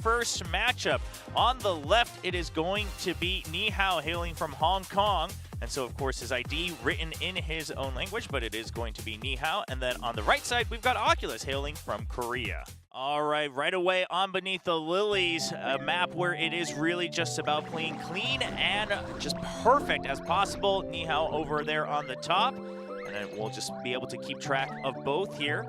first matchup. On the left, it is going to be Nihow, hailing from Hong Kong. And so, of course, his ID written in his own language, but it is going to be Nihow. And then on the right side, we've got Oculus hailing from Korea. All right away on Beneath the Lilies, a map where it is really just about playing clean and just perfect as possible. Nihow over there on the top. And then we'll just be able to keep track of both here.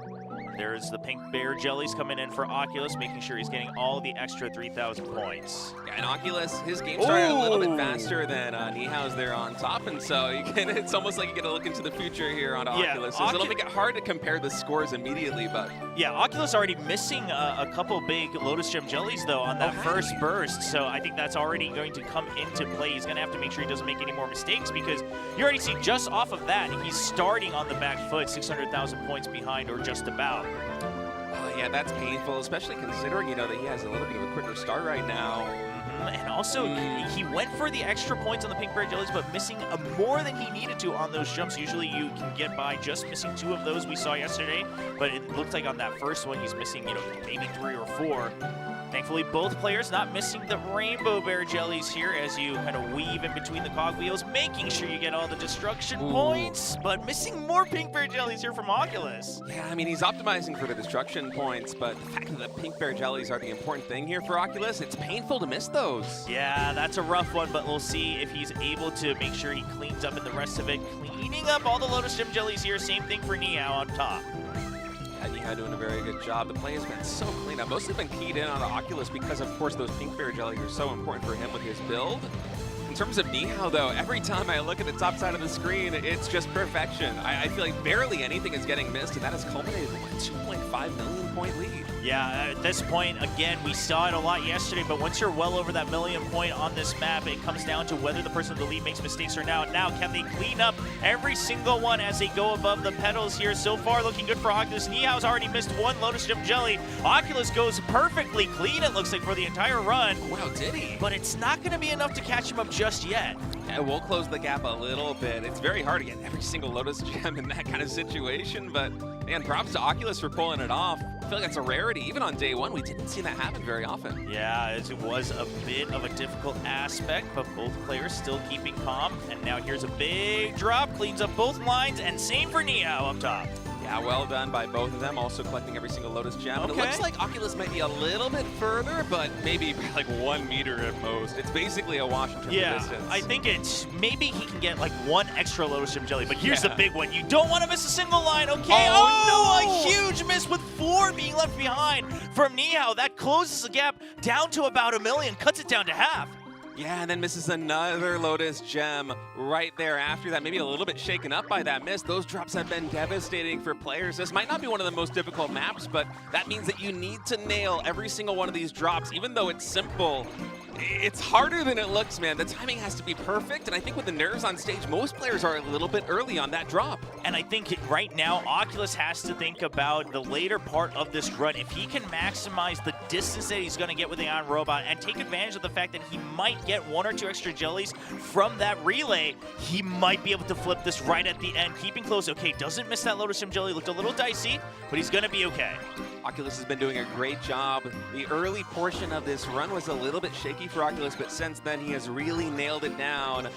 There's the pink bear jellies coming in for Oculus, making sure he's getting all the extra 3,000 points. Yeah, and Oculus, his game started a little bit faster than Nihow's there on top, and so you can, it's almost like you get to look into the future here on Oculus. It'll make it hard to compare the scores immediately, but... Yeah, Oculus already missing a couple big Lotus Gem jellies, though, on that first burst, so I think that's already going to come into play. He's going to have to make sure he doesn't make any more mistakes, because you already see just off of that, he's starting on the back foot, 600,000 points behind, or just about. Yeah, that's painful, especially considering, you know, that he has a little bit of a quicker start right now. And also, he went for the extra points on the pink bear jellies, but missing more than he needed to on those jumps. Usually you can get by just missing 2 of those we saw yesterday, but it looks like on that first one he's missing, you know, maybe 3 or 4. Thankfully, both players not missing the rainbow bear jellies here as you kind of weave in between the cogwheels, making sure you get all the destruction points, but missing more pink bear jellies here from Oculus. Yeah, I mean, he's optimizing for the destruction points, but the fact that the pink bear jellies are the important thing here for Oculus, it's painful to miss those. Yeah, that's a rough one, but we'll see if he's able to make sure he cleans up in the rest of it. Cleaning up all the Lotus Gem jellies here, same thing for Nihow on top. Yeah, Nihow doing a very good job. The play has been so clean. I've mostly been keyed in on Oculus because, of course, those pink bear jellies are so important for him with his build. In terms of Nihow, though, every time I look at the top side of the screen, it's just perfection. I feel like barely anything is getting missed, and that has culminated in a 2.5 million point lead. Yeah, at this point, again, we saw it a lot yesterday, but once you're well over that 1 million point on this map, it comes down to whether the person in the lead makes mistakes or not. Now, can they clean up every single one as they go above the pedals here? So far, looking good for Oculus. Nihow's already missed 1 Lotus Gem jelly. Oculus goes perfectly clean, it looks like, for the entire run. Wow, did he? But it's not going to be enough to catch him up just yet. Yeah, we'll close the gap a little bit. It's very hard to get every single Lotus Gem in that kind of situation, but man, props to Oculus for pulling it off. I feel like that's a rarity. Even on day 1, we didn't see that happen very often. Yeah, it was a bit of a difficult aspect, but both players still keeping calm. And now here's a big drop, cleans up both lines, and same for Nihow up top. Yeah, well done by both of them, also collecting every single Lotus Gem. And it looks like Oculus might be a little bit further, but maybe like 1 meter at most. It's basically a wash in terms of distance. I think it's, maybe he can get like 1 extra Lotus Gem jelly, but here's the big one. You don't want to miss a single line, okay? Oh no, a huge miss with 4 being left behind from Nihow. That closes the gap down to about 1 million, cuts it down to half. Yeah, and then misses another Lotus Gem right there after that. Maybe a little bit shaken up by that miss. Those drops have been devastating for players. This might not be one of the most difficult maps, but that means that you need to nail every single one of these drops. Even though it's simple, it's harder than it looks, man. The timing has to be perfect, and I think with the nerves on stage, most players are a little bit early on that drop. And I think right now, Oculus has to think about the later part of this run. If he can maximize the distance that he's going to get with the Ion Robot and take advantage of the fact that he might get 1 or 2 extra jellies from that relay, he might be able to flip this right at the end, keeping close. Okay, doesn't miss that Lotus Gem jelly. Looked a little dicey, but he's going to be okay. Oculus has been doing a great job. The early portion of this run was a little bit shaky for Oculus, but since then he has really nailed it down.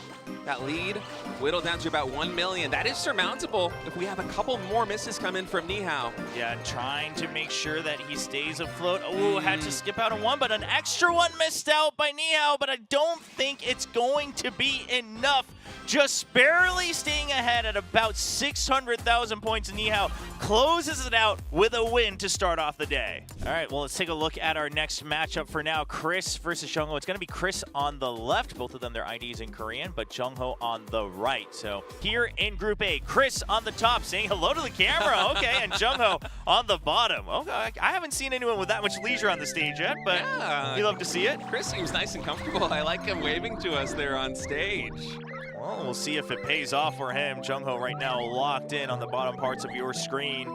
That lead whittled down to about 1 million. That is surmountable if we have a couple more misses come in from Nihow. Yeah, trying to make sure that he stays afloat. Oh, had to skip out on 1, but an extra 1 missed out by Nihow, but I don't think it's going to be enough. Just barely staying ahead at about 600,000 points. Nihow closes it out with a win to start off the day. All right, well, let's take a look at our next matchup for now. Chris versus Jung-ho. It's going to be Chris on the left. Both of them, their IDs in Korean, but Jung-ho on the right. So here in Group A, Chris on the top saying hello to the camera. Okay, and Jung-ho on the bottom. Okay, I haven't seen anyone with that much leisure on the stage yet, but you love to see it. Chris seems nice and comfortable. I like him waving to us there on stage. Well, we'll see if it pays off for him. Jung-ho right now locked in on the bottom parts of your screen.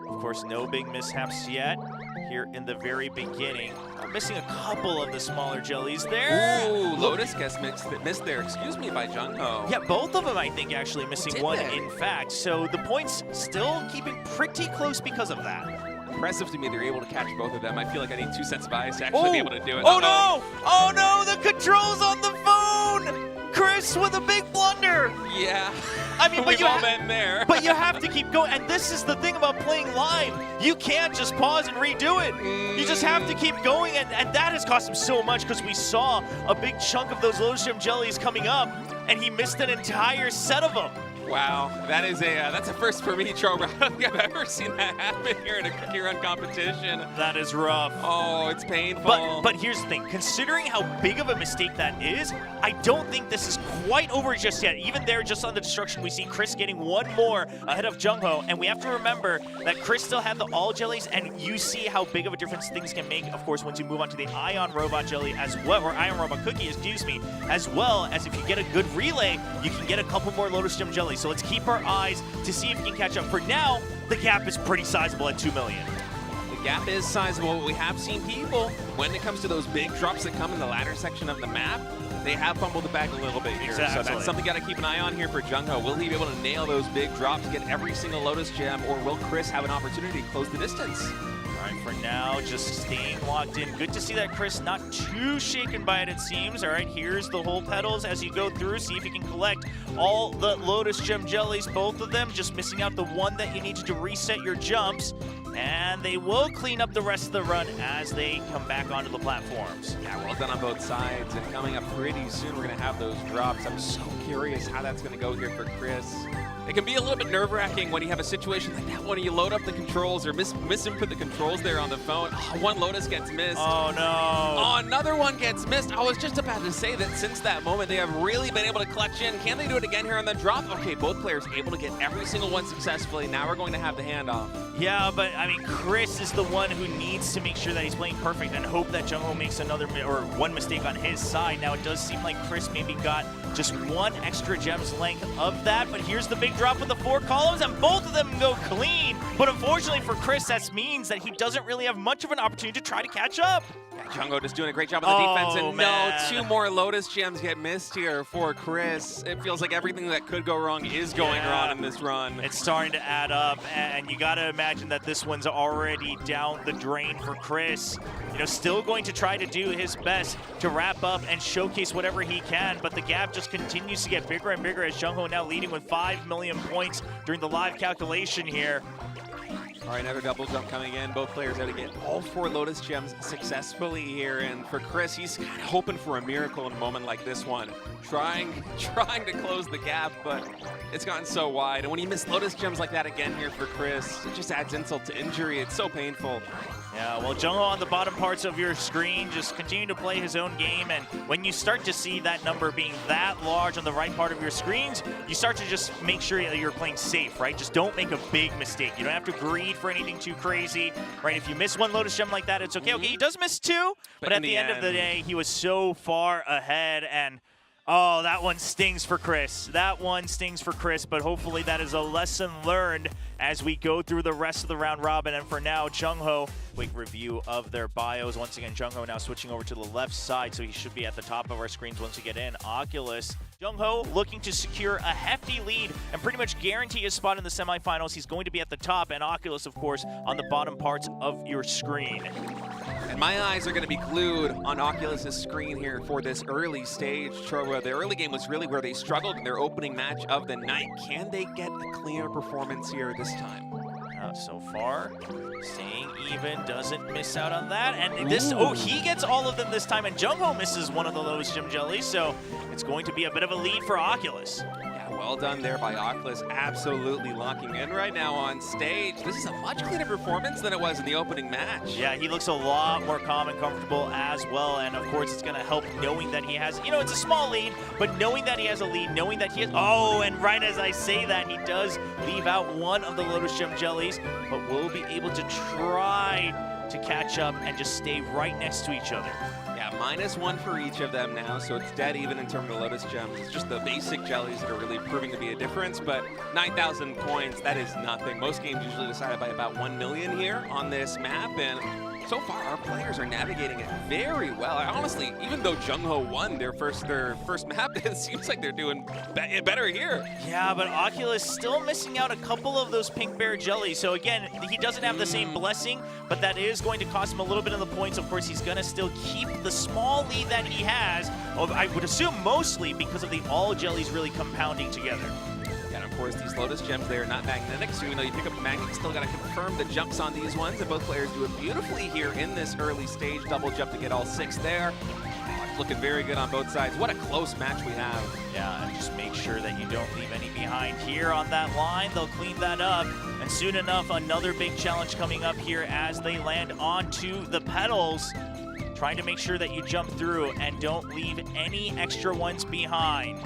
Of course, no big mishaps yet here in the very beginning. Missing a couple of the smaller jellies there. Ooh, Lotus gets missed there, excuse me, by Jung-ho. Yeah, both of them, I think, actually missing 1, in fact. So the points still keeping pretty close because of that. impressive to me they're able to catch both of them. I feel like I need 2 sets of eyes to actually be able to do it. Oh no! Oh no! The controls on the phone! Chris with a big blunder! Yeah. I mean, we've all been there. But you have to keep going, and this is the thing about playing live. You can't just pause and redo it. You just have to keep going, and that has cost him so much because we saw a big chunk of those Lotus Gem jellies coming up, and he missed an entire set of them. Wow, that is that's a first for me, Trover. I don't think I've ever seen that happen here in a cookie run competition. That is rough. Oh, it's painful. But here's the thing. Considering how big of a mistake that is, I don't think this is quite over just yet. Even there, just on the destruction, we see Chris getting one more ahead of Jung-ho. And we have to remember that Chris still had the all jellies, and you see how big of a difference things can make, of course, once you move on to the Ion Robot jelly as well, or Ion Robot cookie, excuse me, as well as if you get a good relay, you can get a couple more Lotus Gem jellies. So let's keep our eyes to see if we can catch up. For now, the gap is pretty sizable at 2 million. The gap is sizable. We have seen people, when it comes to those big drops that come in the latter section of the map, they have fumbled the bag a little bit here. Exactly. So that's something you got to keep an eye on here for Jung-ho. Will he be able to nail those big drops, get every single Lotus Gem, or will Chris have an opportunity to close the distance? All right, for now, just staying locked in. Good to see that Chris not too shaken by it seems. All right, here's the whole petals as you go through. See if you can collect all the Lotus Gem jellies, both of them. Just missing out the one that you need to reset your jumps. And they will clean up the rest of the run as they come back onto the platforms. Yeah, well done on both sides. And coming up pretty soon, we're going to have those drops. I'm so curious how that's going to go here for Chris. It can be a little bit nerve-wracking when you have a situation like that when you load up the controls or misinput the controls there on the phone. Oh, one Lotus gets missed. Oh, no. Oh, another one gets missed. I was just about to say that since that moment, they have really been able to clutch in. Can they do it again here on the drop? Okay, both players able to get every single one successfully. Now we're going to have the handoff. Yeah, but, I mean, Chris is the one who needs to make sure that he's playing perfect and hope that Jung-ho makes another or one mistake on his side. Now, it does seem like Chris maybe got just one extra gem's length of that, but here's the big drop with the 4 columns, and both of them go clean. But unfortunately for Chris, that means that he doesn't really have much of an opportunity to try to catch up. Yeah, Jung-ho just doing a great job on the defense, and man. no, 2 more Lotus Gems get missed here for Chris. It feels like everything that could go wrong is going wrong in this run. It's starting to add up, and you got to imagine that this one's already down the drain for Chris. You know, still going to try to do his best to wrap up and showcase whatever he can, but the gap just continues to get bigger and bigger as Jung-ho now leading with 5 million points during the live calculation here. All right, another double jump coming in. Both players able to get all 4 Lotus Gems successfully here. And for Chris, he's kind of hoping for a miracle in a moment like this one. Trying to close the gap, but it's gotten so wide. And when you miss Lotus Gems like that again here for Chris, it just adds insult to injury. It's so painful. Yeah, well, Jung-ho on the bottom parts of your screen just continue to play his own game, and when you start to see that number being that large on the right part of your screens, you start to just make sure that you're playing safe, right? Just don't make a big mistake. You don't have to greed for anything too crazy, right? If you miss one Lotus Gem like that, it's okay. Okay, he does miss 2, but at the end of the day, he was so far ahead, and oh, that one stings for Chris. That one stings for Chris, but hopefully that is a lesson learned as we go through the rest of the round robin. And for now, Jung-ho, quick review of their bios. Once again, Jung-ho now switching over to the left side, so he should be at the top of our screens once we get in. Oculus. Jung-ho looking to secure a hefty lead and pretty much guarantee his spot in the semifinals. He's going to be at the top, and Oculus, of course, on the bottom parts of your screen. And my eyes are going to be glued on Oculus's screen here for this early stage. The early game was really where they struggled in their opening match of the night. Can they get a cleaner performance here this time? So far, staying even, doesn't miss out on that. And this, oh, he gets all of them this time, and Jung-ho misses one of the Lotus Gem jellies, so it's going to be a bit of a lead for Oculus. Well done there by Oculus, absolutely locking in right now on stage. This is a much cleaner performance than it was in the opening match. Yeah, he looks a lot more calm and comfortable as well, and of course it's going to help knowing that he has, you know, it's a small lead, but knowing that he has a lead, knowing that he has, oh, and right as I say that, he does leave out one of the Lotus Gem jellies, but will be able to try to catch up and just stay right next to each other. Yeah, -1 for each of them now, so it's dead even in terms of Lotus Gems. It's just the basic jellies that are really proving to be a difference, but 9,000 points, that is nothing. Most games usually decided by about 1 million here on this map, and So far, our players are navigating it very well. Honestly, even though Jung-Ho won their first map, it seems like they're doing better here. Yeah, but Oculus still missing out a couple of those pink bear jellies. So again, he doesn't have the same blessing, but that is going to cost him a little bit of the points. Of course, he's going to still keep the small lead that he has. I would assume mostly because of the all jellies really compounding together. And of course, these Lotus Gems, they are not magnetic, so even though you pick up the magnet, you still got to confirm the jumps on these ones, and both players do it beautifully here in this early stage. Double jump to get all 6 there. Looking very good on both sides. What a close match we have. Yeah, and just make sure that you don't leave any behind here on that line. They'll clean that up, and soon enough, another big challenge coming up here as they land onto the pedals, trying to make sure that you jump through and don't leave any extra ones behind.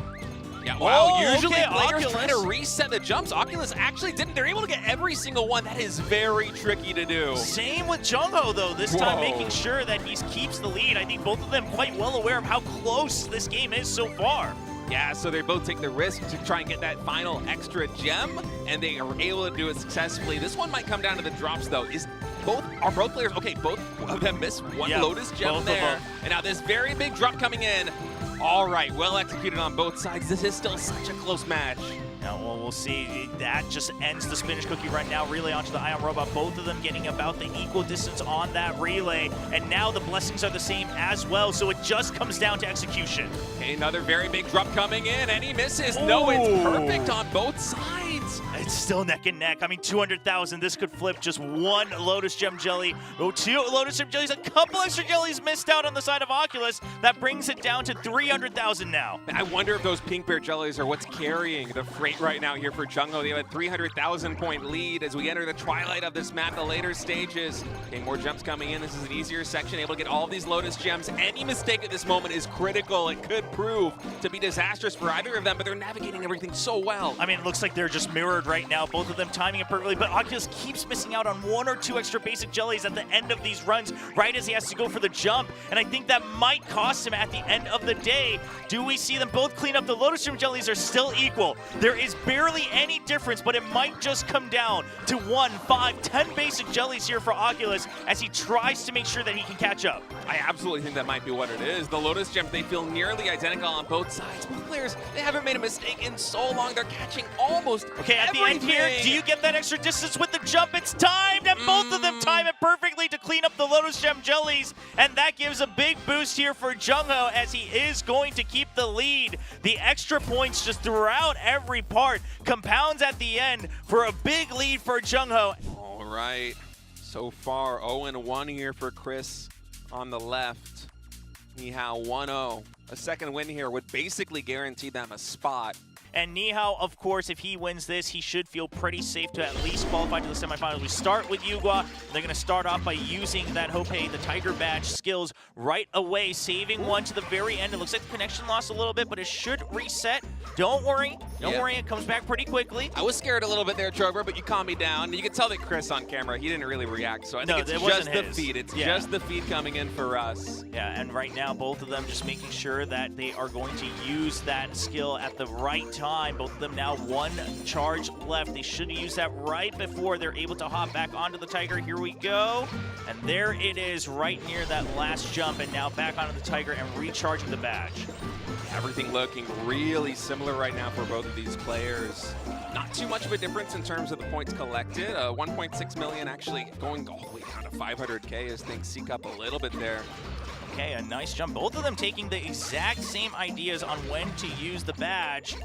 Yeah, wow, Oh, usually okay, players Oculus. try to reset the jumps. Oculus actually didn't. They're able to get every single one. That is very tricky to do. Same with Jung-Ho, though, this time Whoa. making sure that he keeps the lead. I think both of them quite well aware of how close this game is so far. Yeah, so they both take the risk to try and get that final extra gem, and they are able to do it successfully. This one might come down to the drops, though. Are both players, okay, both of them miss one Yep, Lotus Gem both of there. them. And now this very big drop coming in. All right, well executed on both sides. This is still such a close match. Now, well, we'll see. That just ends the spinach cookie run now, relay onto the Ion Robot. Both of them getting about the equal distance on that relay. And now the blessings are the same as well, so it just comes down to execution. Okay, another very big drop coming in, and he misses. No, it's perfect on both sides. It's still neck and neck. I mean, 200,000. This could flip just one Lotus Gem Jelly. Oh, 2 Lotus Gem Jellies. A couple extra jellies missed out on the side of Oculus. That brings it down to 300,000 now. I wonder if those pink bear jellies are what's carrying the freight right now here for Jung-Ho. They have a 300,000 point lead as we enter the twilight of this map, the later stages. Okay, more jumps coming in. This is an easier section, able to get all of these Lotus Gems. Any mistake at this moment is critical. It could prove to be disastrous for either of them, but they're navigating everything so well. I mean, it looks like they're just mirrored right now, both of them timing it perfectly, but Oculus keeps missing out on 1 or 2 extra basic jellies at the end of these runs, right as he has to go for the jump, and I think that might cost him at the end of the day. Do we see them both clean up? The Lotus Gem jellies are still equal. There is barely any difference, but it might just come down to 1, 5, 10 basic jellies here for Oculus as he tries to make sure that he can catch up. I absolutely think that might be what it is. The Lotus Gems, they feel nearly identical on both sides. Both players, they haven't made a mistake in so long. They're catching almost Okay, at the end here, do you get that extra distance with the jump? It's timed, and both of them time it perfectly to clean up the Lotus Gem jellies, and that gives a big boost here for Jung-Ho as he is going to keep the lead. The extra points just throughout every part compounds at the end for a big lead for Jung-Ho. All right, so far 0-1 here for Chris on the left. Nihow 1-0. A second win here would basically guarantee them a spot. And Nihow, of course, if he wins this, he should feel pretty safe to at least qualify to the semifinals. We start with Yugua. They're going to start off by using that Hopei, the Tiger Badge skills right away, saving one to the very end. It looks like the connection lost a little bit, but it should reset. Don't worry. Don't worry. It comes back pretty quickly. I was scared a little bit there, Trover, but you calmed me down. You can tell that Chris on camera, he didn't really react. So I think it's just the feed. It's just the feed coming in for us. Yeah, and right now, both of them just making sure that they are going to use that skill at the right time. Both of them now 1 charge left. They should use that right before they're able to hop back onto the Tiger. Here we go. And there it is right near that last jump, and now back onto the Tiger and recharging the badge. Everything looking really similar right now for both of these players. Not too much of a difference in terms of the points collected. 1.6 million actually going all the way down to 500K as things seek up a little bit there. Okay, a nice jump. Both of them taking the exact same ideas on when to use the badge,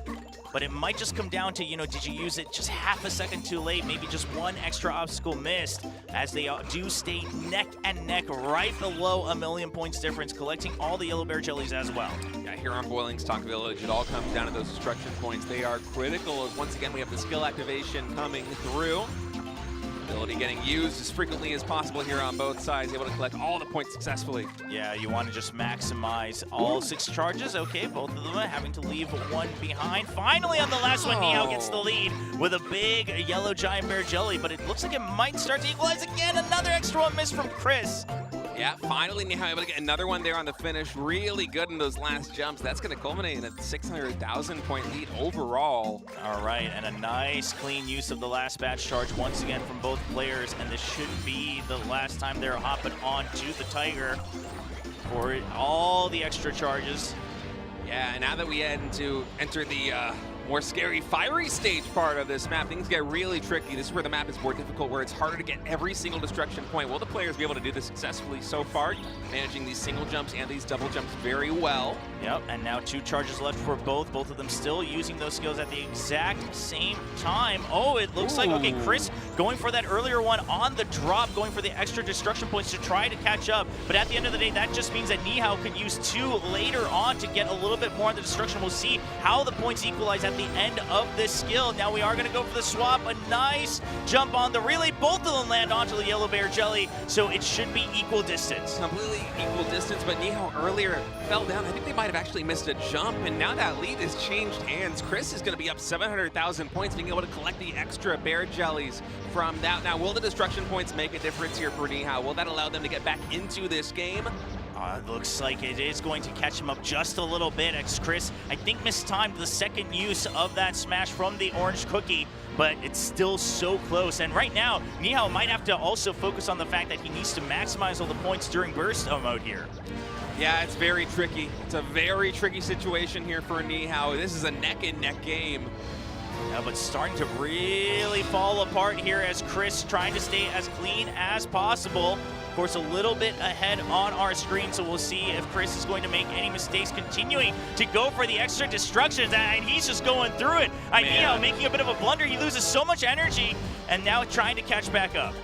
but it might just come down to, did you use it just half a second too late? Maybe just 1 extra obstacle missed, as they do stay neck and neck right below 1 million points difference, collecting all the yellow bear jellies as well. Yeah, here on Boiling Stock Village, it all comes down to those destruction points. They are critical as once again we have the skill activation coming through. Ability getting used as frequently as possible here on both sides, able to collect all the points successfully. Yeah, you want to just maximize all 6 charges. Okay, both of them having to leave 1 behind. Finally, on the last one, Nihow gets the lead with a big yellow giant bear jelly, but it looks like it might start to equalize again. Another extra one missed from Chris. Yeah, finally Nihow able to get another one there on the finish. Really good in those last jumps. That's going to culminate in a 600,000 point lead overall. All right, and a nice clean use of the last batch charge once again from both players, and this should be the last time they're hopping onto the Tiger for all the extra charges. Yeah, and now that we enter the more scary, fiery stage part of this map, things get really tricky. This is where the map is more difficult, where it's harder to get every single destruction point. Will the players be able to do this successfully so far, managing these single jumps and these double jumps very well? Yep, and now 2 charges left for both of them still using those skills at the exact same time. Oh, it looks like, okay, Chris going for that earlier one on the drop, going for the extra destruction points to try to catch up. But at the end of the day, that just means that Nihow could use 2 later on to get a little bit more on the destruction. We'll see how the points equalize at the end of this skill. Now we are going to go for the swap. A nice jump on the relay. Both of them land onto the yellow bear jelly, so it should be equal distance. Completely equal distance, but Nihow earlier fell down. I think they might have actually missed a jump, and now that lead has changed hands. Chris is going to be up 700,000 points, being able to collect the extra bear jellies from that. Now, will the destruction points make a difference here for Nihow? Will that allow them to get back into this game? It looks like it is going to catch him up just a little bit, as Chris, I think, mistimed the second use of that smash from the orange cookie, but it's still so close. And right now, Nihow might have to also focus on the fact that he needs to maximize all the points during burst mode here. Yeah, it's very tricky. It's a very tricky situation here for Nihow. This is a neck-and-neck game. Yeah, but starting to really fall apart here as Chris trying to stay as clean as possible. Of course, a little bit ahead on our screen, so we'll see if Chris is going to make any mistakes continuing to go for the extra destructions, and he's just going through it. Nihow making a bit of a blunder. He loses so much energy, and now trying to catch back up.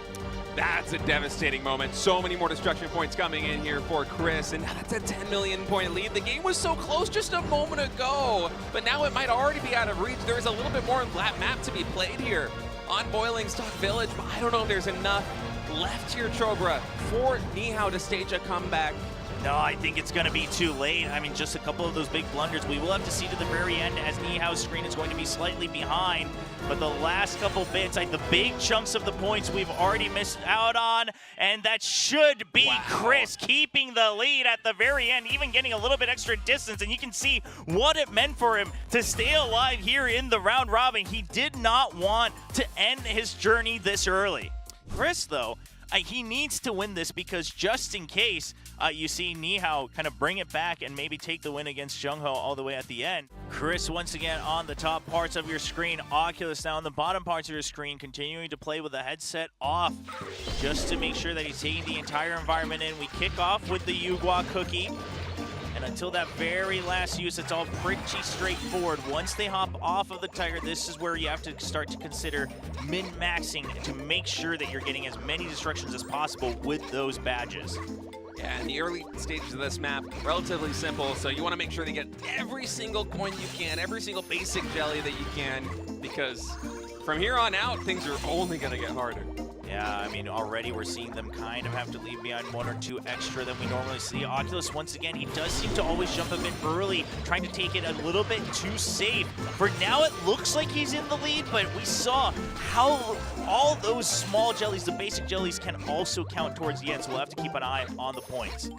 That's a devastating moment. So many more destruction points coming in here for Chris, and that's a 10 million point lead. The game was so close just a moment ago, but now it might already be out of reach. There's a little bit more flat map to be played here on Boiling Stock Village, but I don't know if there's enough left here, Chobra, for Nihow to stage a comeback. No, I think it's going to be too late. I mean, just a couple of those big blunders. We will have to see to the very end as Nihow's screen is going to be slightly behind. But the last couple bits, like the big chunks of the points we've already missed out on. And that should be Chris keeping the lead at the very end, even getting a little bit extra distance. And you can see what it meant for him to stay alive here in the round robin. He did not want to end his journey this early. Chris, though, he needs to win this because just in case you see Nihow kind of bring it back and maybe take the win against Jung-ho all the way at the end. Chris, once again, on the top parts of your screen. Oculus now on the bottom parts of your screen, continuing to play with the headset off just to make sure that he's taking the entire environment in. We kick off with the Yugwa cookie. And until that very last use, it's all pretty straightforward. Once they hop off of the Tiger, this is where you have to start to consider min-maxing to make sure that you're getting as many destructions as possible with those badges. Yeah, and the early stages of this map, relatively simple, so you want to make sure that you get every single coin you can, every single basic jelly that you can, because from here on out, things are only going to get harder. Yeah, I mean, already we're seeing them kind of have to leave behind 1 or 2 extra than we normally see. Oculus, once again, he does seem to always jump a bit early, trying to take it a little bit too safe. For now, it looks like he's in the lead, but we saw how all those small jellies, the basic jellies, can also count towards the end, so we'll have to keep an eye on the points.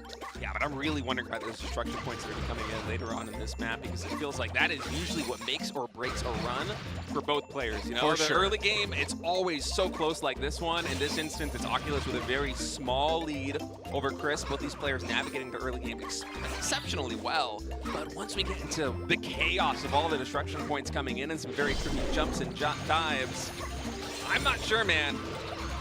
Yeah, but I'm really wondering about those destruction points that are coming in later on in this map, because it feels like that is usually what makes or breaks a run for both players. You know, the early game, it's always so close like this one. In this instance, it's Oculus with a very small lead over Chris. Both these players navigating the early game exceptionally well. But once we get into the chaos of all the destruction points coming in and some very tricky jumps and dives, I'm not sure, man.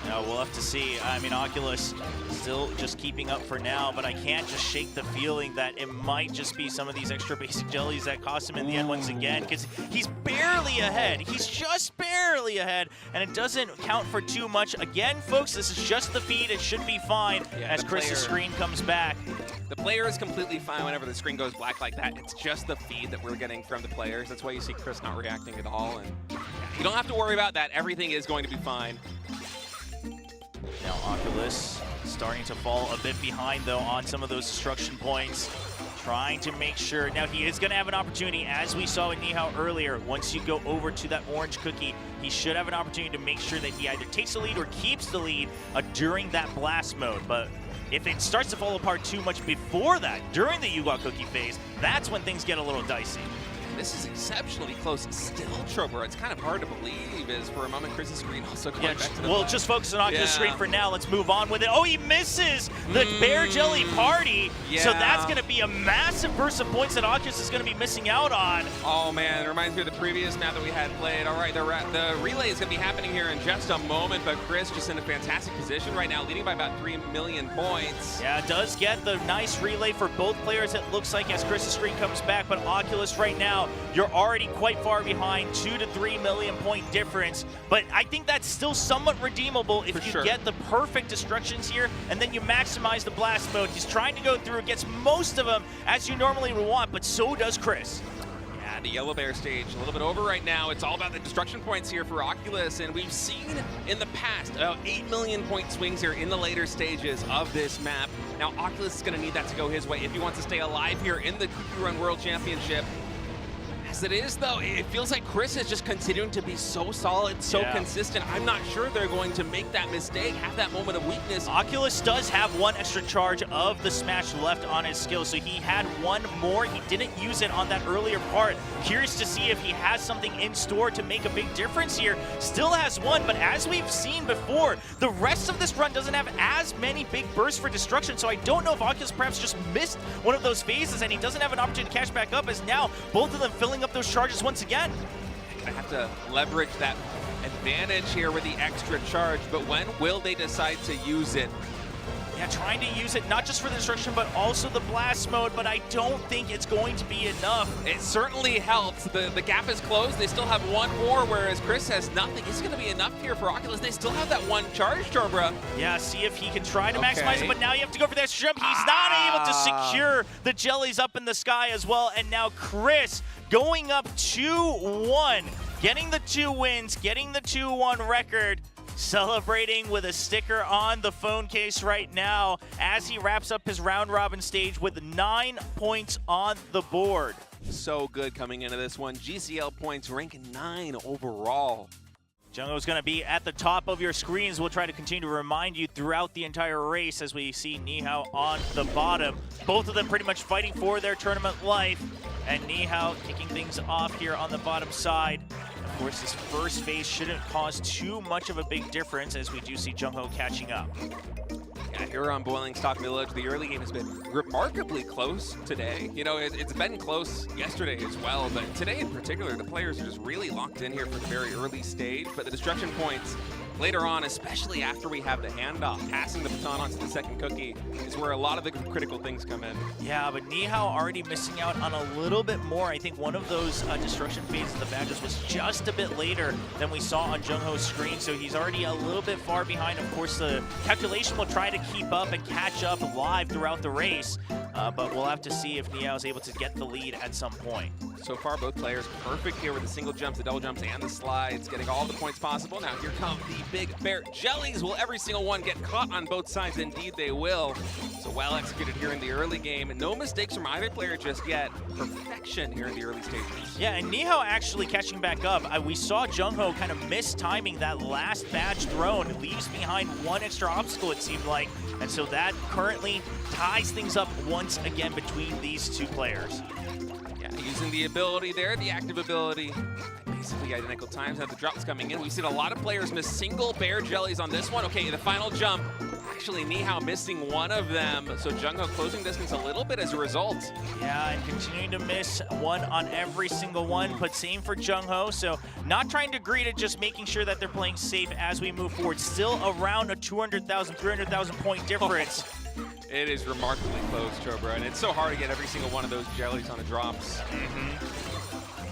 No, we'll have to see. I mean, Oculus still just keeping up for now, but I can't just shake the feeling that it might just be some of these extra basic jellies that cost him in the end once again, because he's barely ahead. He's just barely ahead, and it doesn't count for too much. Again, folks, this is just the feed. It should be fine as Chris's screen comes back. The player is completely fine whenever the screen goes black like that. It's just the feed that we're getting from the players. That's why you see Chris not reacting at all. And you don't have to worry about that. Everything is going to be fine. Now Oculus starting to fall a bit behind, though, on some of those destruction points. Trying to make sure. Now he is going to have an opportunity, as we saw with Nihow earlier. Once you go over to that orange cookie, he should have an opportunity to make sure that he either takes the lead or keeps the lead during that blast mode. But If it starts to fall apart too much before that, during the Yuga Cookie phase, that's when things get a little dicey. This is exceptionally close still, Chobra. It's kind of hard to believe is for a moment Chris's screen also going back to the well, just focus on Oculus screen for now. Let's move on with it. Oh, he misses the Bear Jelly Party. Yeah. So that's going to be a massive burst of points that Oculus is going to be missing out on. Oh, man. It reminds me of the previous map that we had played. All right, the relay is going to be happening here in just a moment, but Chris just in a fantastic position right now, leading by about 3 million points. Yeah, it does get the nice relay for both players, it looks like, as Chris's screen comes back, but Oculus right now, you're already quite far behind, 2 to 3 million point difference. But I think that's still somewhat redeemable if you get the perfect destructions here, and then you maximize the blast mode. He's trying to go through, gets most of them as you normally would want, but so does Chris. Yeah, the Yellow Bear stage a little bit over right now. It's all about the destruction points here for Oculus, and we've seen in the past about 8 million point swings here in the later stages of this map. Now Oculus is going to need that to go his way if he wants to stay alive here in the Kuku Run World Championship. As it is, though, it feels like Chris is just continuing to be so solid, so consistent. I'm not sure they're going to make that mistake, have that moment of weakness. Oculus does have one extra charge of the smash left on his skill, so he had one more. He didn't use it on that earlier part. Curious to see if he has something in store to make a big difference here. Still has one, but as we've seen before, the rest of this run doesn't have as many big bursts for destruction, so I don't know if Oculus perhaps just missed one of those phases and he doesn't have an opportunity to catch back up, as now both of them filling up those charges once again. Gonna have to leverage that advantage here with the extra charge, but when will they decide to use it? Yeah, trying to use it not just for the destruction, but also the blast mode, but I don't think it's going to be enough. It certainly helps. The gap is closed. They still have one more, whereas Chris has nothing. It's going to be enough here for Oculus. They still have that one charge, Chobra. Yeah, see if he can try to maximize it, but now you have to go for that jump. He's not able to secure the jellies up in the sky as well, and now Chris going up 2-1, getting the 2 wins, getting the 2-1 record. Celebrating with a sticker on the phone case right now as he wraps up his round robin stage with 9 points on the board. So good coming into this one. GCL points ranking 9 overall. Jung-ho's going to be at the top of your screens. We'll try to continue to remind you throughout the entire race as we see Nihow on the bottom. Both of them pretty much fighting for their tournament life. And Nihow kicking things off here on the bottom side. Of course, this first phase shouldn't cause too much of a big difference as we do see Jung-ho catching up. Yeah, here on Boiling Stock Village, the early game has been remarkably close today. You know, it's been close yesterday as well, but today in particular, the players are just really locked in here for the very early stage. But the destruction points later on, especially after we have the handoff, passing the baton onto the second cookie, is where a lot of the critical things come in. Yeah, but Nihow already missing out on a little bit more. I think one of those destruction phases of the badges was just a bit later than we saw on Jung-ho's screen, so he's already a little bit far behind. Of course, the calculation will try to keep up and catch up live throughout the race, but we'll have to see if Nihow is able to get the lead at some point. So far, both players perfect here with the single jumps, the double jumps, and the slides, getting all the points possible. Now here come the Big Bear Jellies. Will every single one get caught on both sides? Indeed they will. So well executed here in the early game, and no mistakes from either player just yet. Perfection here in the early stages. Yeah, and Nihow actually catching back up. We saw Jung-ho kind of mistiming that last badge thrown. Leaves behind one extra obstacle, it seemed like. And so that currently ties things up once again between these two players. Yeah, using the ability there, the active ability. Basically identical times. Now the drops coming in. We've seen a lot of players miss single bear jellies on this one. Okay, the final jump. Actually, Nihow missing one of them. So Jung-ho closing distance a little bit as a result. Yeah, and continuing to miss one on every single one, but same for Jung-ho. So not trying to greed it, just making sure that they're playing safe as we move forward. Still around a 200,000, 300,000 point difference. It is remarkably close, Chobra, and it's so hard to get every single one of those jellies on the drops.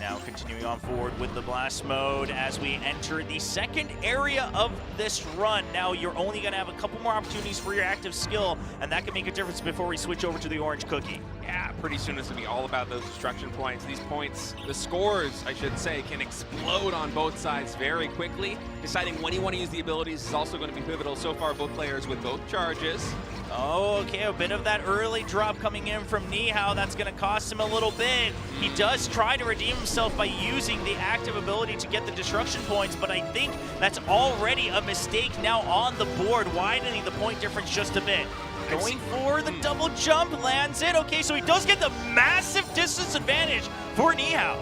Now continuing on forward with the blast mode as we enter the second area of this run. Now you're only going to have a couple more opportunities for your active skill, and that can make a difference before we switch over to the orange cookie. Yeah, pretty soon it's going to be all about those destruction points. These points, the scores, I should say, can explode on both sides very quickly. Deciding when you want to use the abilities is also going to be pivotal. So far, both players with both charges. Oh, okay, a bit of that early drop coming in from Nihow. That's going to cost him a little bit. He does try to redeem himself by using the active ability to get the destruction points, but I think that's already a mistake now on the board, widening the point difference just a bit. Going for the double jump, lands it. Okay, so he does get the massive distance advantage for Nihow.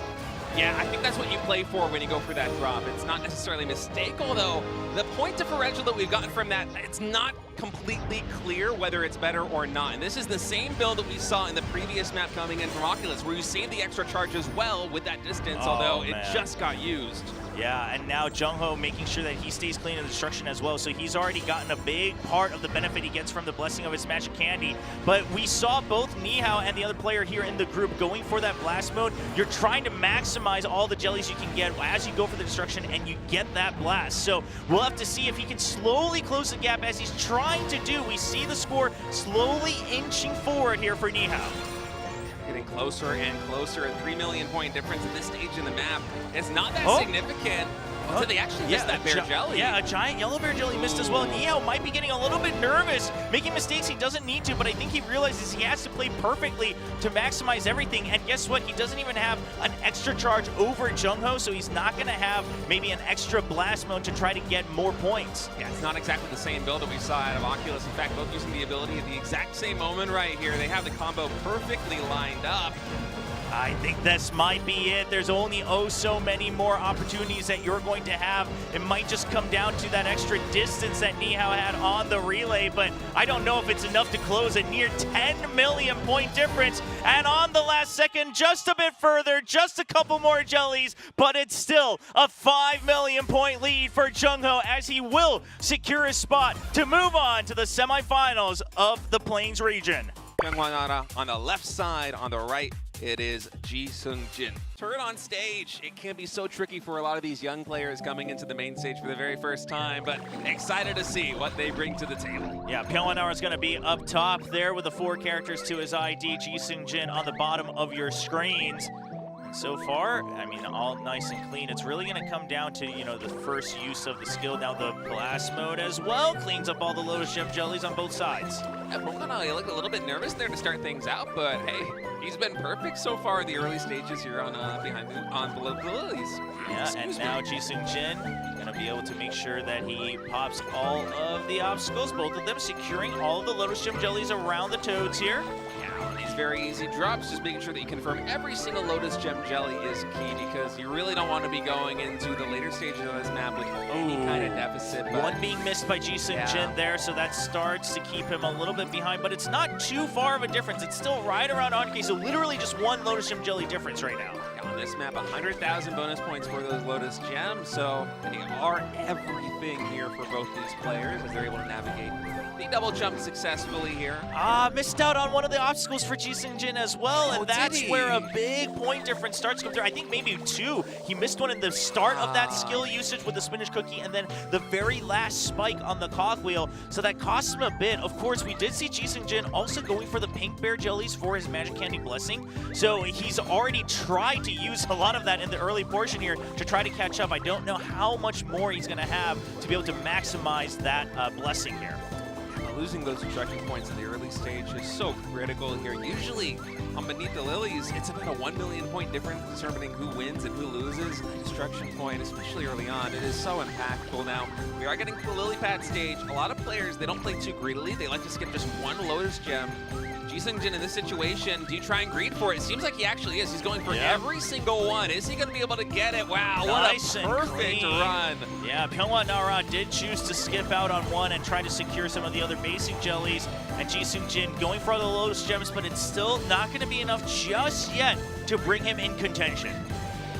Yeah, I think that's what you play for when you go for that drop. It's not necessarily a mistake, although the point differential that we've gotten from that, it's not completely clear whether it's better or not. And this is the same build that we saw in the previous map coming in from Oculus, where you save the extra charge as well with that distance, although it just got used. Yeah, and now Jung-ho making sure that he stays clean of destruction as well. So he's already gotten a big part of the benefit he gets from the blessing of his magic candy. But we saw both Nihow and the other player here in the group going for that blast mode. You're trying to maximize all the jellies you can get as you go for the destruction and you get that blast. So we'll have to see if he can slowly close the gap as he's trying to do. We see the score slowly inching forward here for Nihow. Getting closer and closer, a 3 million point difference at this stage in the map. It's not that significant. So they actually missed that bear jelly. Yeah, a giant yellow bear jelly missed as well. Nihow might be getting a little bit nervous, making mistakes he doesn't need to, but I think he realizes he has to play perfectly to maximize everything. And guess what? He doesn't even have an extra charge over Jung-ho, so he's not going to have maybe an extra blast mode to try to get more points. Yeah, it's not exactly the same build that we saw out of Oculus. In fact, both using the ability at the exact same moment right here. They have the combo perfectly lined up. I think this might be it. There's only so many more opportunities that you're going to have. It might just come down to that extra distance that Nihow had on the relay, but I don't know if it's enough to close a near 10 million point difference. And on the last second, just a bit further, just a couple more jellies, but it's still a 5 million point lead for Jung-ho as he will secure his spot to move on to the semifinals of the Plains region. Pyongara on the left side, on the right, it is Ji Sunung Jin. Turn on stage. It can be so tricky for a lot of these young players coming into the main stage for the very first time, but excited to see what they bring to the table. Yeah, Pelanar is going to be up top there with the 4 characters to his ID, Ji Sunung Jin on the bottom of your screens. So far, I mean, all nice and clean. It's really going to come down to, you know, the first use of the skill. Now the blast mode as well cleans up all the Lotus Gem jellies on both sides. Yeah, Pyongara looked a little bit nervous there to start things out, but hey, he's been perfect so far in the early stages here on below the lilies. Yeah, and now Ji Sunung Jin going to be able to make sure that he pops all of the obstacles, both of them securing all of the Lotus Gem jellies around the toads here. These very easy drops, just making sure that you confirm every single Lotus Gem jelly is key, because you really don't want to be going into the later stages of this map with any kind of deficit. One being missed by Ji Sunung Jin there, so that starts to keep him a little bit behind, but it's not too far of a difference. It's still right around 100K, so literally just one Lotus Gem jelly difference right now. On this map, 100,000 bonus points for those Lotus Gems, so they are everything here for both these players as they're able to navigate the double jump successfully here. Missed out on one of the obstacles for Ji Sunung Jin as well, and that's where a big point difference starts to come through. I think maybe 2. He missed one in the start of that skill usage with the spinach cookie, and then the very last spike on the cogwheel, so that cost him a bit. Of course, we did see Ji Sunung Jin also going for the pink bear jellies for his magic candy blessing, so he's already tried to use a lot of that in the early portion here to try to catch up. I don't know how much more he's going to have to be able to maximize that blessing here. Losing those destruction points in the early stage is so critical here. Usually on Beneath the Lilies, it's about a 1 million point difference determining who wins and who loses. A destruction point, especially early on, it is so impactful. Now, we are getting to the lily pad stage. A lot of players, they don't play too greedily. They like to skip just one Lotus Gem. Ji Sunung Jin in this situation, do you try and greed for it? It seems like he actually is. He's going for every single one. Is he going to be able to get it? Wow, nice, what a perfect run. Yeah, Pyongara did choose to skip out on one and try to secure some of the other basic jellies. And Ji Sunung Jin going for all the Lotus Gems, but it's still not going to be enough just yet to bring him in contention.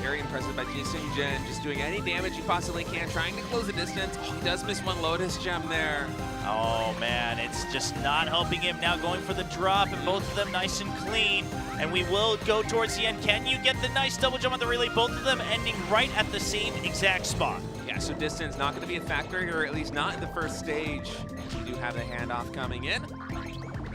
Very impressive by Ji Sunung Jin, just doing any damage he possibly can, trying to close the distance. Oh, he does miss one Lotus Gem there. Oh man, it's just not helping him now, going for the drop, and both of them nice and clean. And we will go towards the end. Can you get the nice double jump on the relay? Both of them ending right at the same exact spot. Yeah, so distance not going to be a factor here, or at least not in the first stage. We do have the handoff coming in.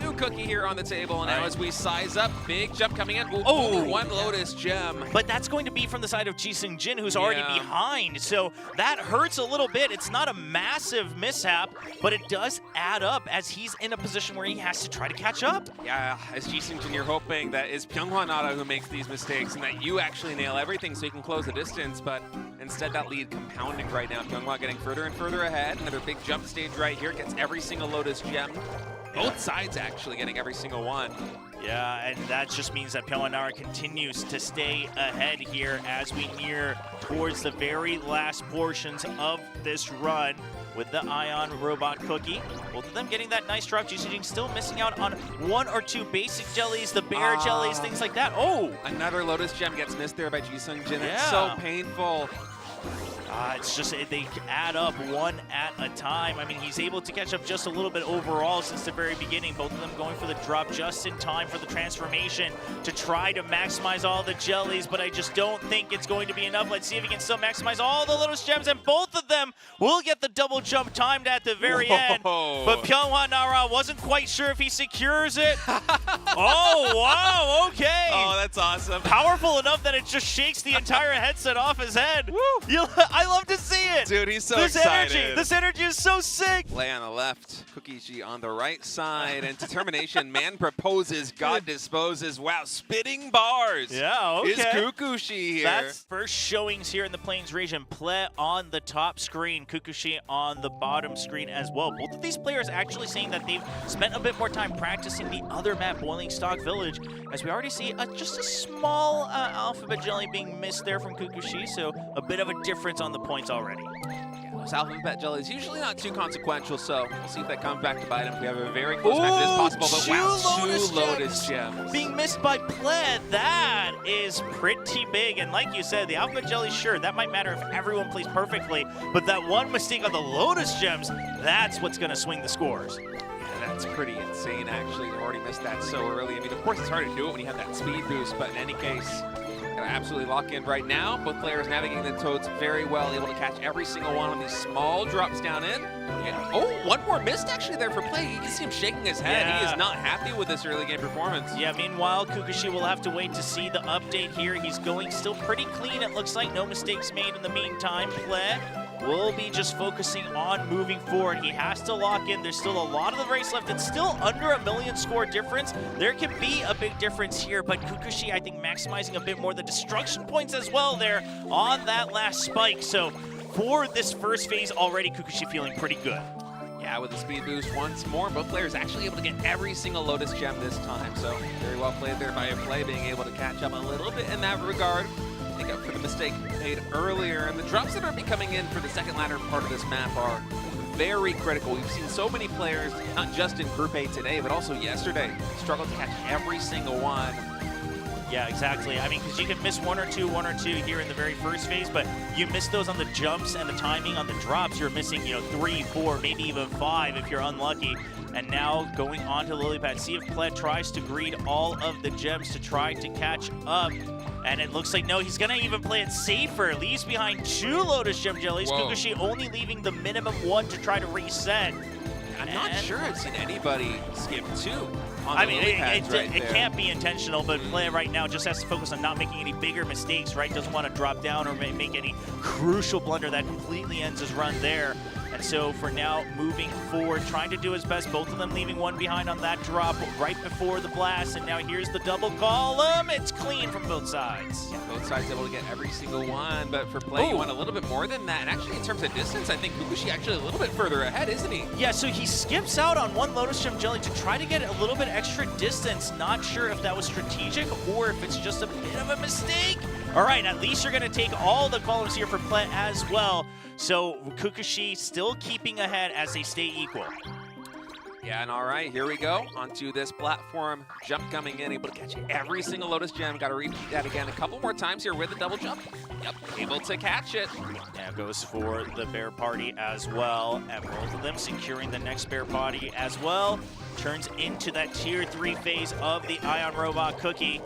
new cookie here on the table, and now as we size up, big jump coming in. Ooh, Oh! only one Lotus gem. But that's going to be from the side of Ji Sunung Jin, who's already behind. So that hurts a little bit. It's not a massive mishap, but it does add up as he's in a position where he has to try to catch up. Yeah, as Ji Sunung Jin, you're hoping that it's Pyongara who makes these mistakes and that you actually nail everything so you can close the distance, but instead that lead compounding right now. Pyongara getting further and further ahead. Another big jump stage right here, gets every single Lotus gem. Both sides actually getting every single one. Yeah, and that just means that Pelanar continues to stay ahead here as we near towards the very last portions of this run with the Ion Robot Cookie. Both of them getting that nice drop. Ji Sunung Jin still missing out on one or two basic jellies, the bear jellies, things like that. Oh! Another Lotus gem gets missed there by Ji Sunung Jin. Yeah. It's so painful. It's just, they add up one at a time. I mean, he's able to catch up just a little bit overall since the very beginning. Both of them going for the drop just in time for the transformation to try to maximize all the jellies, but I just don't think it's going to be enough. Let's see if he can still maximize all the Lotus gems, and both of them will get the double jump timed at the very end. But Pyongara wasn't quite sure if he secures it. Oh, wow, okay. Oh, that's awesome. Powerful enough that it just shakes the entire headset off his head. I love to see it. Dude, he's so excited. This energy is so sick. Play on the left, Kukushi on the right side, and determination. Man proposes, God disposes. Wow, spitting bars. Yeah, okay. Is Kukushi here. That's first showings here in the Plains region. Play on the top screen, Kukushi on the bottom screen as well. Both of these players actually saying that they've spent a bit more time practicing the other map, Boiling Stock Village, as we already see just a small alphabet jelly being missed there from Kukushi, so a bit of a difference on the points already. Yeah, those alphabet jellies usually not too consequential, so we'll see if that comes back to bite him. We have a very close match as possible, but wow, two Lotus gems being missed by Pled. That is pretty big, and like you said, the alphabet jelly, sure, that might matter if everyone plays perfectly, but that one mistake on the Lotus gems, that's what's going to swing the scores. That's pretty insane, actually. You already missed that so early. I mean, of course, it's hard to do it when you have that speed boost, but in any case, gotta absolutely lock in right now. Both players navigating the toads very well, able to catch every single one on these small drops down in. And, oh, one more missed actually there for play. You can see him shaking his head. Yeah. He is not happy with this early game performance. Yeah, meanwhile, Kukushi will have to wait to see the update here. He's going still pretty clean, it looks like. No mistakes made in the meantime. Play will be just focusing on moving forward. He has to lock in. There's still a lot of the race left. It's still under $1 million score difference. There can be a big difference here, but Kukushi, I think, maximizing a bit more the destruction points as well there on that last spike. So for this first phase already, Kukushi feeling pretty good. Yeah, with the speed boost once more, both players actually able to get every single Lotus gem this time. So very well played there by Play, being able to catch up a little bit in that regard. Make up for the mistake made earlier, and the drops that are coming in for the second ladder part of this map are very critical. We've seen so many players, not just in Group A today, but also yesterday, struggle to catch every single one. Yeah, exactly. I mean, because you can miss one or two here in the very first phase, but you miss those on the jumps and the timing on the drops. You're missing, 3, 4, maybe even 5 if you're unlucky. And now going on to Lily Pad. See if Pled tries to greed all of the gems to try to catch up. And it looks like, no, he's going to even play it safer. Leaves behind 2 Lotus Gem jellies. Whoa. Kukushi only leaving the minimum 1 to try to reset. I'm not sure I've seen anybody skip 2 on I the mean, lily pads right it there. can't be intentional, but Play right now just has to focus on not making any bigger mistakes, right? Doesn't want to drop down or make any crucial blunder that completely ends his run there. And so for now, moving forward, trying to do his best. Both of them leaving one behind on that drop right before the blast. And now here's the double column. It's clean from both sides. Yeah, both sides able to get every single one, but for Play, you want a little bit more than that. And actually, in terms of distance, I think Kukushi actually a little bit further ahead, isn't he? Yeah, so he skips out on one Lotus Gem jelly to try to get a little bit extra distance. Not sure if that was strategic or if it's just a bit of a mistake. All right, at least you're going to take all the columns here for Play as well. So Kukushi still keeping ahead as they stay equal. Yeah, and all right, here we go. Onto this platform. Jump coming in, able to catch every single Lotus Gem. Got to repeat that again a couple more times here with the double jump. Yep, able to catch it. Now goes for the bear party as well. And both of them securing the next bear party as well. Turns into that tier 3 phase of the Ion Robot Cookie.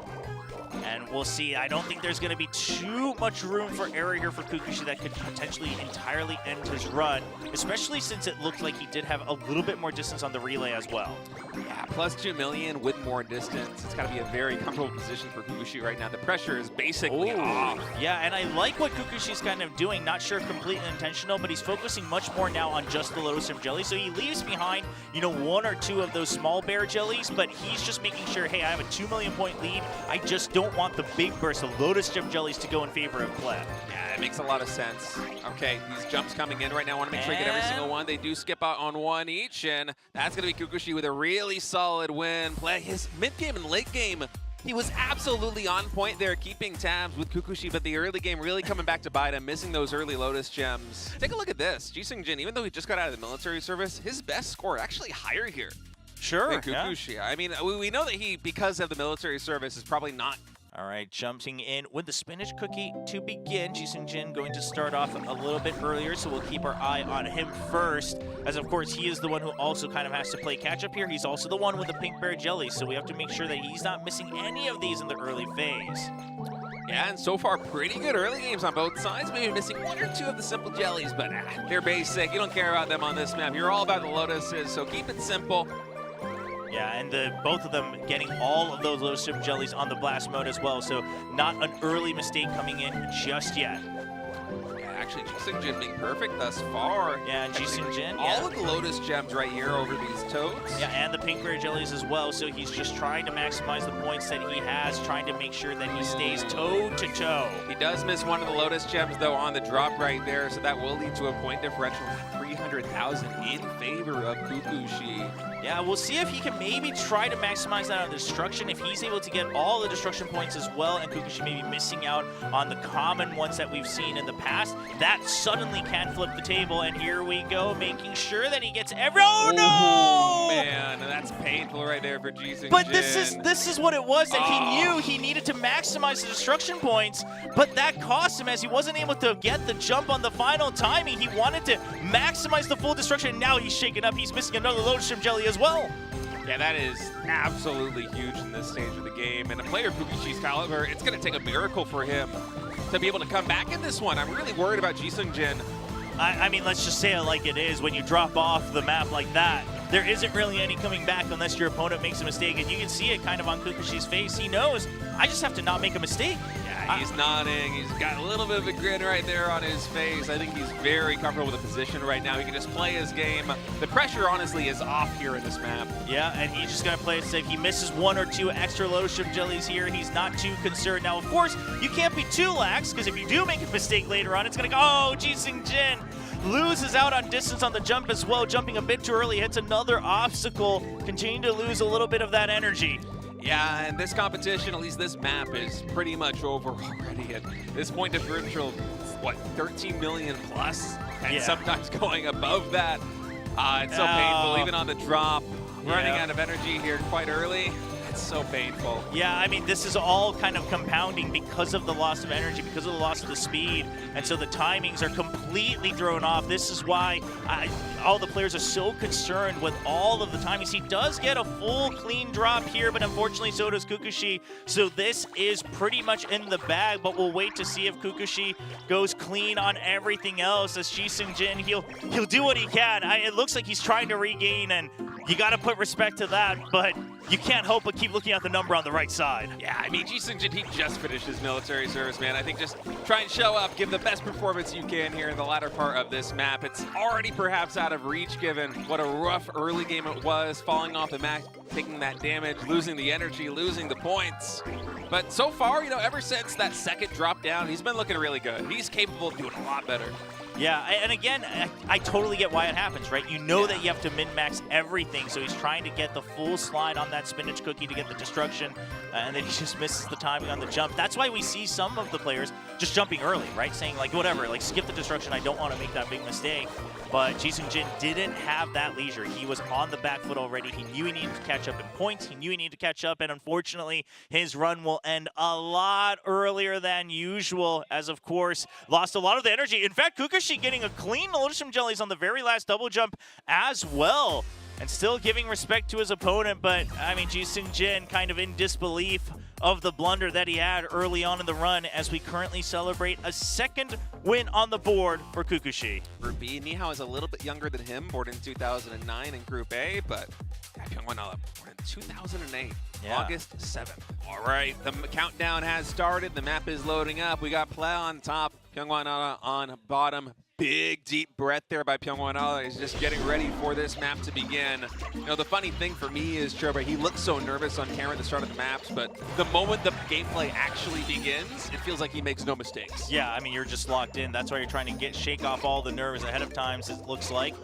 And we'll see. I don't think there's going to be too much room for error here for Kukushi that could potentially entirely end his run, especially since it looked like he did have a little bit more distance on the relay as well. Yeah, plus 2 million with more distance. It's got to be a very comfortable position for Kukushi right now. The pressure is basically off. Yeah, and I like what Kukushi's kind of doing. Not sure completely intentional, but he's focusing much more now on just the Lotus Gem jelly. So he leaves behind, you know, 1 or 2 of those small bear jellies, but he's just making sure, hey, I have a 2 million point lead. I just don't want the big burst of Lotus Gem jellies to go in favor of Pleb. Yeah, it makes a lot of sense. Okay, these jumps coming in right now. I want to make sure I get every single one. They do skip out on 1 each, and that's going to be Kukushi with a really solid win. Play his mid-game and late game, he was absolutely on point there, keeping tabs with Kukushi, but the early game really coming back to bite him, missing those early Lotus Gems. Take a look at this. Ji Sunung Jin, even though he just got out of the military service, his best score actually higher here. Sure, than Kukushi. Yeah. I mean, we know that he, because of the military service, is probably not. All right, jumping in with the spinach cookie to begin. Ji Sunung Jin going to start off a little bit earlier, so we'll keep our eye on him first, as of course he is the one who also kind of has to play catch up here. He's also the one with the pink bear jelly, so we have to make sure that he's not missing any of these in the early phase. Yeah, and so far pretty good early games on both sides. Maybe missing 1 or 2 of the simple jellies, but they're basic. You don't care about them on this map. You're all about the Lotuses, so keep it simple. Yeah, and both of them getting all of those Lotus Gem jellies on the blast mode as well, so not an early mistake coming in just yet. Yeah, actually, Ji Sunung Jin being perfect thus far. Yeah, and Ji Sunung Jin, all of the Lotus Gems right here over these toads. Yeah, and the pink bear jellies as well, so he's just trying to maximize the points that he has, trying to make sure that he stays toe-to-toe. He does miss 1 of the Lotus Gems, though, on the drop right there, so that will lead to a point differential of 300,000 in favor of Kukushi. Yeah, we'll see if he can maybe try to maximize that on destruction. If he's able to get all the destruction points as well, and Kukushi may be missing out on the common ones that we've seen in the past, that suddenly can flip the table. And here we go, making sure that he gets every. Oh no! Man, that's painful right there for Ji Sunung Jin. But this is what it was that he knew he needed to maximize the destruction points, but that cost him as he wasn't able to get the jump on the final timing. He wanted to maximize the full destruction. Now he's shaken up. He's missing another Lotus Gem jelly as well. Yeah, that is absolutely huge in this stage of the game. And a player of Kukushi's caliber, it's going to take a miracle for him to be able to come back in this one. I'm really worried about Ji Sunung Jin. I mean, let's just say it like it is. When you drop off the map like that, there isn't really any coming back unless your opponent makes a mistake. And you can see it kind of on Kukushi's face. He knows, I just have to not make a mistake. Yeah, he's nodding. He's got a little bit of a grin right there on his face. I think he's very comfortable with the position right now. He can just play his game. The pressure, honestly, is off here in this map. Yeah, and he's just going to play it safe. He misses 1 or 2 extra Lotus Gem jellies here. He's not too concerned. Now, of course, you can't be too lax, because if you do make a mistake later on, it's going to go, oh, Ji Sunung Jin loses out on distance on the jump as well, jumping a bit too early, hits another obstacle, continuing to lose a little bit of that energy. Yeah, and this competition, at least this map, is pretty much over already. At this point differential, what, 13 million plus? And sometimes going above that. It's so painful, even on the drop. Running out of energy here quite early. It's so painful. Yeah, I mean, this is all kind of compounding because of the loss of energy, because of the loss of the speed, and so the timings are completely thrown off. This is why all the players are so concerned with all of the timings. He does get a full clean drop here, but unfortunately so does Kukushi, so this is pretty much in the bag, but we'll wait to see if Kukushi goes clean on everything else. As Ji Sunung Jin, he'll do what he can. It looks like he's trying to regain, and you got to put respect to that, but you can't help but keep looking at the number on the right side. Yeah, I mean, Ji Sunung Jin, he just finished his military service, man. I think just try and show up, give the best performance you can here in the latter part of this map. It's already perhaps out of reach given what a rough early game it was, falling off the map, taking that damage, losing the energy, losing the points. But so far, you know, ever since that second drop down, he's been looking really good. He's capable of doing a lot better. Yeah, and again, I totally get why it happens, right? You know that you have to min-max everything, so he's trying to get the full slide on that spinach cookie to get the destruction, and then he just misses the timing on the jump. That's why we see some of the players just jumping early, right? Saying, like, whatever, like, skip the destruction, I don't want to make that big mistake. But Ji Sunung Jin didn't have that leisure. He was on the back foot already. He knew he needed to catch up in points. He knew he needed to catch up, and unfortunately, his run will end a lot earlier than usual, as, of course, lost a lot of the energy. In fact, Kukushi getting a clean Lotus Gem jellies on the very last double jump as well, and still giving respect to his opponent. But I mean, Ji Sunung Jin kind of in disbelief of the blunder that he had early on in the run as we currently celebrate a second win on the board for Kukushi. Group B, Nihow is a little bit younger than him, born in 2009 in Group A, but Pyongara born in 2008, August 7th. All right, the countdown has started. The map is loading up. We got Play on top, Pyongara on bottom. Big, deep breath there by Pyongara. He's just getting ready for this map to begin. You know, the funny thing for me is, Choba, he looks so nervous on camera at the start of the maps, but the moment the gameplay actually begins, it feels like he makes no mistakes. Yeah, I mean, you're just locked in. That's why you're trying to shake off all the nerves ahead of time, it looks like.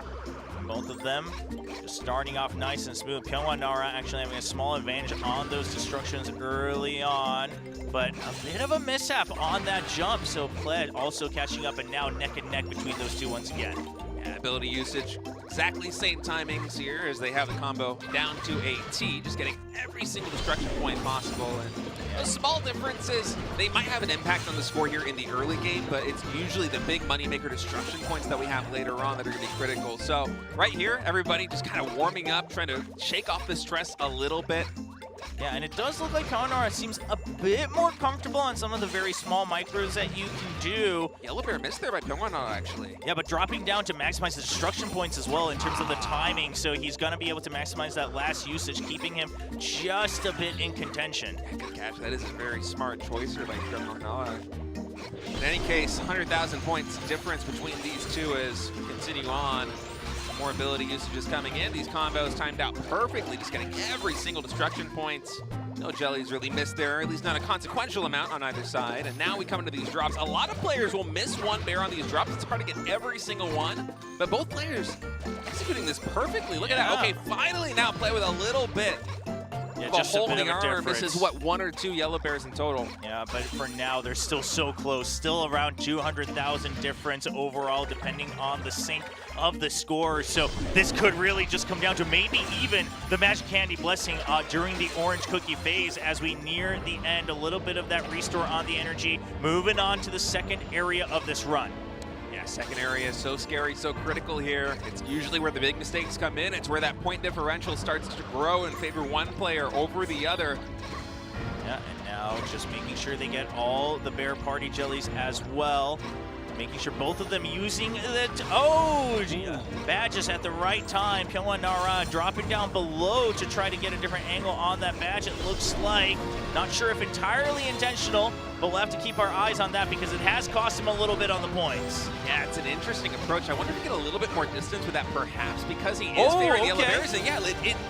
Both of them just starting off nice and smooth. Pyongara actually having a small advantage on those destructions early on, but a bit of a mishap on that jump. So Pled also catching up, and now neck and neck between those two once again. Yeah, ability usage, exactly same timings here as they have the combo down to a T, just getting every single destruction point possible. And those small differences, they might have an impact on the score here in the early game, but it's usually the big moneymaker destruction points that we have later on that are going to be critical. So right here, everybody just kind of warming up, trying to shake off the stress a little bit. Yeah, and it does look like Pyongara seems a bit more comfortable on some of the very small micros that you can do. Yellow Bear missed there by Pyongara, actually. Yeah, but dropping down to maximize the destruction points as well in terms of the timing, so he's going to be able to maximize that last usage, keeping him just a bit in contention. Yeah, good catch. That is a very smart choice here by Pyongara. In any case, 100,000 points difference between these two as we continue on. More ability usage is coming in. These combos timed out perfectly, just getting every single destruction points. No jellies really missed there, at least not a consequential amount on either side. And now we come into these drops. A lot of players will miss one bear on these drops. It's hard to get every single one, but both players executing this perfectly. Look at that. Okay, finally now play with a little bit. Yeah, Well, just a bit holding of a armor difference. misses, what, 1 or 2 yellow bears in total? Yeah, but for now, they're still so close. Still around 200,000 difference overall, depending on the sync of the score. So this could really just come down to maybe even the Magic Candy Blessing during the Orange Cookie phase as we near the end. A little bit of that restore on the energy. Moving on to the second area of this run. Yeah, second area is so scary, so critical here. It's usually where the big mistakes come in. It's where that point differential starts to grow in favor of one player over the other. Yeah, and now just making sure they get all the Bear Party jellies as well. Making sure both of them using the badges at the right time. Pyongara dropping down below to try to get a different angle on that badge, it looks like. Not sure if entirely intentional, but we'll have to keep our eyes on that because it has cost him a little bit on the points. Yeah, it's an interesting approach. I wonder if he get a little bit more distance with that, perhaps, because he is very yellow bears. And yeah,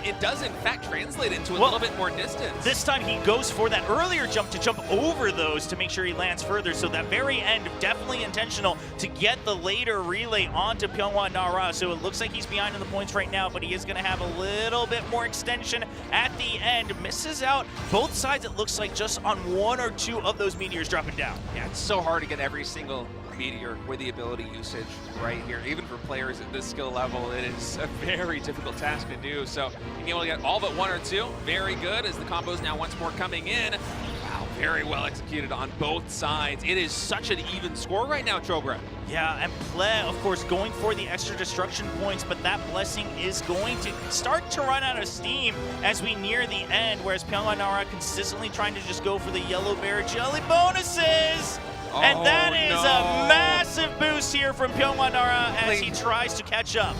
it does in fact translate into a little bit more distance. This time he goes for that earlier jump to jump over those to make sure he lands further. So that very end, definitely intentional to get the later relay onto Pyongara. So it looks like he's behind in the points right now, but he is going to have a little bit more extension at the end. Misses out both sides, it looks like, just on 1 or 2 of those meteors dropping down. Yeah, it's so hard to get every single meteor with the ability usage right here. Even for players at this skill level, it is a very difficult task to do. So being able to get all but 1 or 2, very good as the combos now once more coming in. Wow, very well executed on both sides. It is such an even score right now, Chobra. Yeah, and Play, of course, going for the extra destruction points, but that blessing is going to start to run out of steam as we near the end, whereas Pelanar consistently trying to just go for the yellow bear jelly bonuses. And that is a massive boost here from Pyongara as he tries to catch up.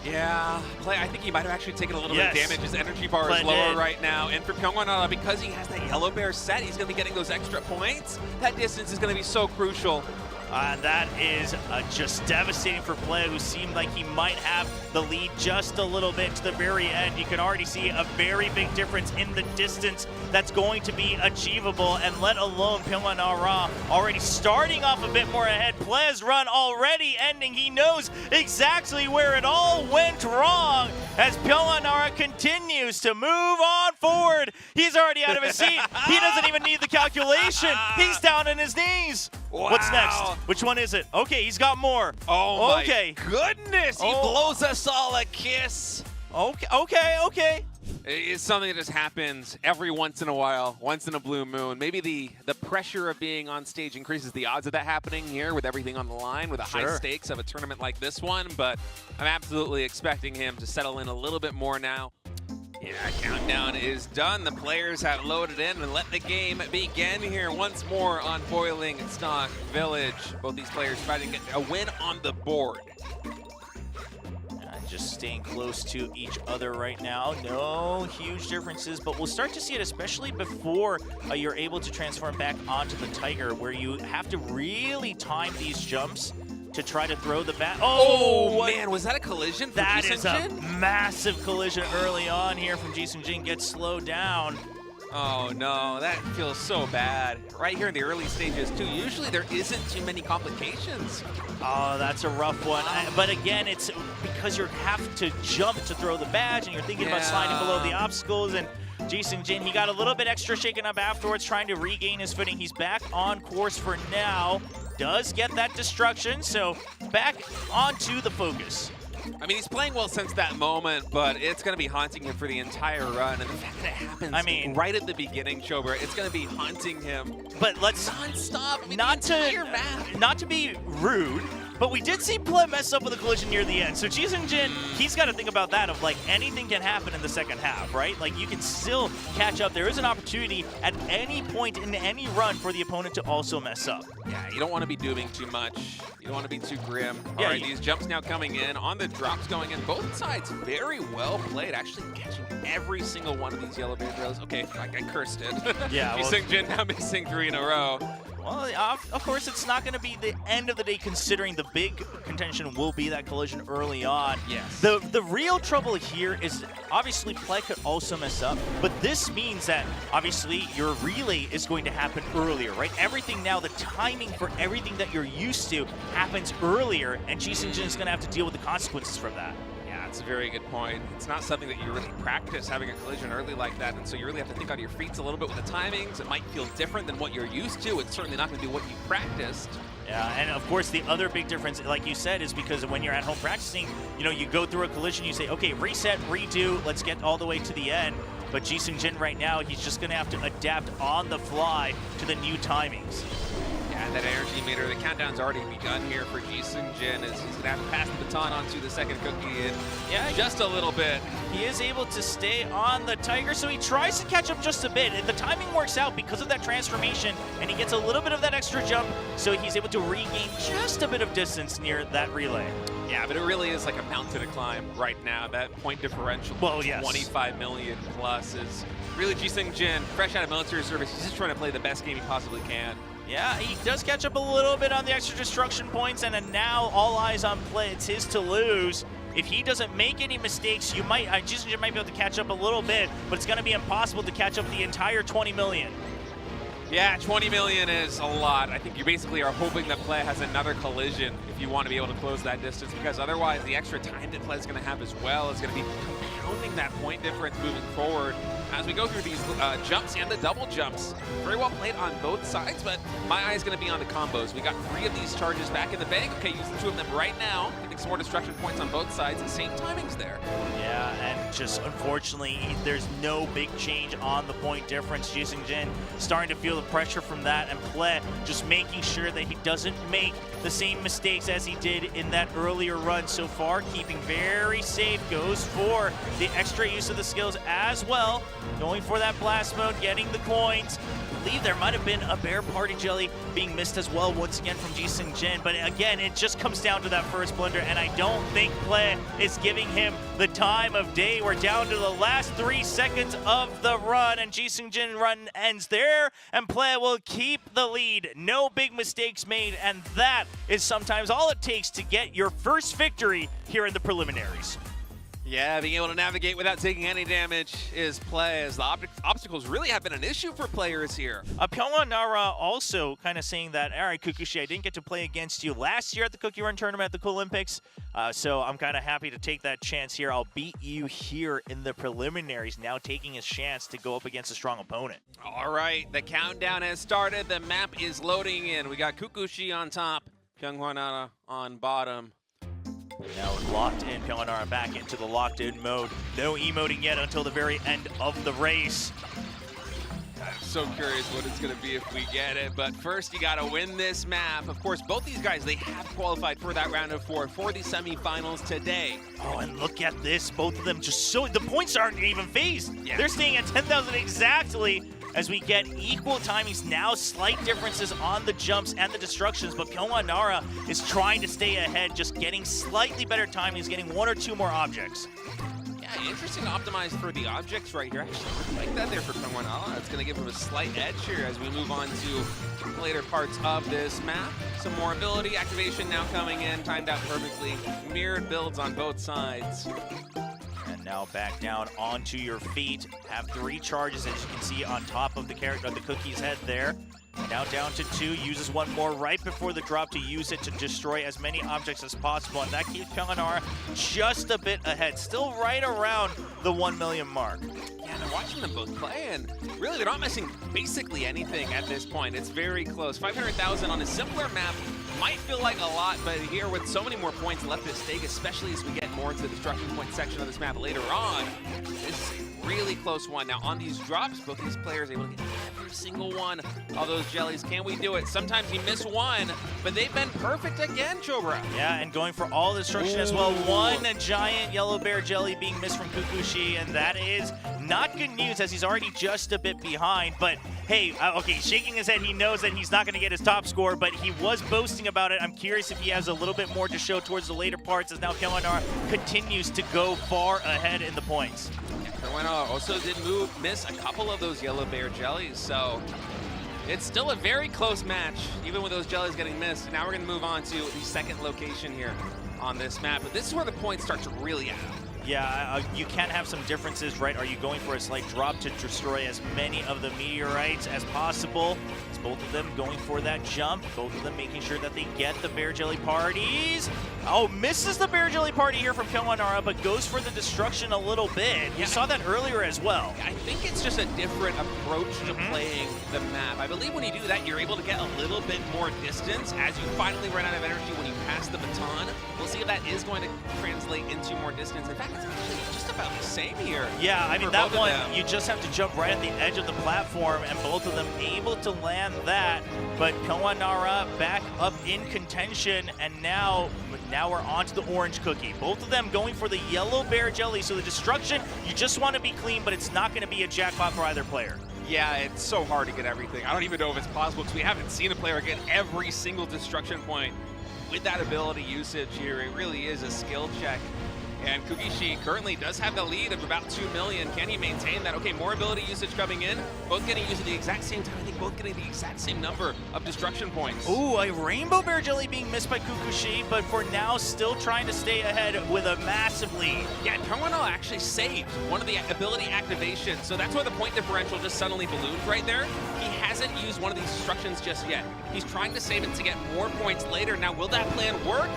Yeah, I think he might have actually taken a little bit of damage. His energy bar is lower right now. And for Pyongara, because he has that yellow bear set, he's going to be getting those extra points. That distance is going to be so crucial. And that is just devastating for Play, who seemed like he might have the lead just a little bit to the very end. You can already see a very big difference in the distance that's going to be achievable, and let alone Pelanar already starting off a bit more ahead. Play's run already ending. He knows exactly where it all went wrong as Pelanar continues to move on forward. He's already out of his seat. He doesn't even need the calculation. He's down on his knees. Wow. What's next? Which one is it? Okay, he's got more. Oh my goodness! He blows us all a kiss. Okay. It's something that just happens every once in a while, once in a blue moon. Maybe the pressure of being on stage increases the odds of that happening here with everything on the line, with the high stakes of a tournament like this one, but I'm absolutely expecting him to settle in a little bit more now. Yeah, countdown is done. The players have loaded in and let the game begin here once more on Boiling Stock Village. Both these players trying to get a win on the board. Just staying close to each other right now. No huge differences, but we'll start to see it, especially before you're able to transform back onto the Tiger, where you have to really time these jumps to try to throw the bat. Oh man, was that a collision for that Ji is Sunung a Jin? massive collision early on here from Ji Sunung Jin. Gets slowed down. Oh no, that feels so bad. Right here in the early stages too, usually there isn't too many complications. Oh, that's a rough one. But again, it's because you have to jump to throw the badge, and you're thinking about sliding below the obstacles, and Ji Sunung Jin, he got a little bit extra shaken up afterwards, trying to regain his footing. He's back on course for now. Does get that destruction, so back onto the focus. I mean, he's playing well since that moment, but it's going to be haunting him for the entire run. And the fact that it happens right at the beginning, Chober, it's going to be haunting him. But let's non-stop. I mean, not to be rude, but we did see Ple mess up with a collision near the end. So Ji Sunung Jin, he's got to think about that of like anything can happen in the second half, right? Like you can still catch up. There is an opportunity at any point in any run for the opponent to also mess up. Yeah, you don't want to be doing too much. You don't want to be too grim. Yeah, all right, these jumps now coming in, on the drops going in. Both sides very well played, actually catching every single one of these yellow band rails. Okay, I cursed it. Yeah, Ji Sunung Jin now missing 3 in a row. Well, of course, it's not going to be the end of the day, considering the big contention will be that collision early on. Yes. The real trouble here is obviously Ple could also mess up, but this means that obviously your relay is going to happen earlier, right? Everything now, the timing for everything that you're used to happens earlier, and Ji Sunung Jin is going to have to deal with the consequences from that. That's a very good point. It's not something that you really practice, having a collision early like that, and so you really have to think on your feet a little bit with the timings. It might feel different than what you're used to. It's certainly not going to do what you practiced. Yeah, and of course the other big difference, like you said, is because when you're at home practicing, you know, you go through a collision, you say, okay, reset, redo, let's get all the way to the end. But Ji Sunung Jin right now, he's just going to have to adapt on the fly to the new timings. Yeah, that energy meter, the countdown's already begun here for Ji Sunung Jin as he's gonna have to pass the baton on to the second cookie in just a little bit. He is able to stay on the Tiger, so he tries to catch up just a bit. And the timing works out because of that transformation, and he gets a little bit of that extra jump, so he's able to regain just a bit of distance near that relay. Yeah, but it really is like a mountain to climb right now. That point differential, 25 million plus, is really Ji Sunung Jin, fresh out of military service. He's just trying to play the best game he possibly can. Yeah, he does catch up a little bit on the extra destruction points, and now all eyes on Ple. It's his to lose. If he doesn't make any mistakes, Ji Sunung Jin might be able to catch up a little bit, but it's going to be impossible to catch up the entire 20 million. Yeah, 20 million is a lot. I think you basically are hoping that Ple has another collision if you want to be able to close that distance, because otherwise the extra time that Ple is going to have as well is going to be compounding that point difference moving forward. As we go through these jumps and the double jumps, very well played on both sides, but my eye is going to be on the combos. We got 3 of these charges back in the bank. Okay, using 2 of them right now, getting some more destruction points on both sides. The same timings there. Yeah, and just unfortunately, there's no big change on the point difference. Ji Sunung Jin starting to feel the pressure from that, and Ple just making sure that he doesn't make the same mistakes as he did in that earlier run so far, keeping very safe, goes for the extra use of the skills as well, going for that blast mode, getting the coins. I believe there might have been a bear party jelly being missed as well once again from Ji Sunung Jin, but again, it just comes down to that first blunder, and I don't think Ple is giving him the time of day. We're down to the last 3 seconds of the run, and Ji Sunung Jin run ends there, and Ple will keep the lead. No big mistakes made, and that is sometimes all it takes to get your first victory here in the preliminaries. Yeah, being able to navigate without taking any damage is Ple, as the obstacles really have been an issue for players here. Pyongara also kind of saying that, all right, Kukushi, I didn't get to play against you last year at the Cookie Run Tournament at the Cool Olympics, so I'm kind of happy to take that chance here. I'll beat you here in the preliminaries, now taking his chance to go up against a strong opponent. All right, the countdown has started. The map is loading in. We got Kukushi on top, Pyongara on bottom. Now locked in, Pelanar back into the locked in mode. No emoting yet until the very end of the race. so curious what it's going to be if we get it. But first, you got to win this map. Of course, both these guys, they have qualified for that round of 4 for the semifinals today. Oh, and look at this. Both of them just so... The points aren't even phased. Yeah. They're staying at 10,000 exactly as we get equal timings. Now slight differences on the jumps and the destructions, but Pyongara is trying to stay ahead, just getting slightly better timings, getting 1 or 2 more objects. Yeah, interesting optimized for the objects right here. Actually, I like that there for Pyongara. It's going to give him a slight edge here as we move on to later parts of this map. Some more ability activation now coming in, timed out perfectly. Mirrored builds on both sides. And now back down onto your feet. Have 3 charges, as you can see, on top of the character, the Cookie's head there. Now down to 2, uses 1 more right before the drop to use it to destroy as many objects as possible. And that keeps Pelanar just a bit ahead, still right around the 1 million mark. Yeah, and watching them both play, and really they're not missing basically anything at this point. It's very close. 500,000 on a simpler map might feel like a lot, but here with so many more points left at stake, especially as we get more into the destruction point section of this map later on, this is a really close one. Now on these drops, both these players able to get every single one of those jellies. Can we do it? Sometimes you miss one, but they've been perfect again, Chobra. Yeah, and going for all the destruction as well. One giant yellow bear jelly being missed from Kukushi, and that is not good news as he's already just a bit behind. But hey, okay, shaking his head, he knows that he's not going to get his top score, but he was boasting about it. I'm curious if he has a little bit more to show towards the later parts as now Pelanar continues to go far ahead in the points. Pelanar also did miss a couple of those yellow bear jellies, so it's still a very close match, even with those jellies getting missed. Now we're going to move on to the second location here on this map, but this is where the points start to really add up. Yeah, you can have some differences, right? Are you going for a slight drop to destroy as many of the meteorites as possible? It's both of them going for that jump, both of them making sure that they get the bear jelly parties. Oh, misses the bear jelly party here from Pelanar, but goes for the destruction a little bit. You saw that earlier as well. I think it's just a different approach to playing the map. I believe when you do that, you're able to get a little bit more distance as you finally run out of energy when you pass the baton. We'll see if that is going to translate into more distance. In fact, it's actually just about the same here. Yeah, I mean, that one, you just have to jump right at the edge of the platform, and both of them able to land that. But Pelanar back up in contention, and now we're on to the orange cookie. Both of them going for the yellow bear jelly, so the destruction, you just want to be clean, but it's not going to be a jackpot for either player. Yeah, it's so hard to get everything. I don't even know if it's possible because we haven't seen a player get every single destruction point with that ability usage here. It really is a skill check. And Kukushi currently does have the lead of about 2 million. Can he maintain that? Okay, more ability usage coming in. Both getting used at the exact same time. I think both getting the exact same number of destruction points. Ooh, a rainbow bear jelly being missed by Kukushi, but for now still trying to stay ahead with a massive lead. Yeah, Pyongara actually saved one of the ability activations. So that's why the point differential just suddenly ballooned right there. He hasn't used one of these destructions just yet. He's trying to save it to get more points later. Now, will that plan work?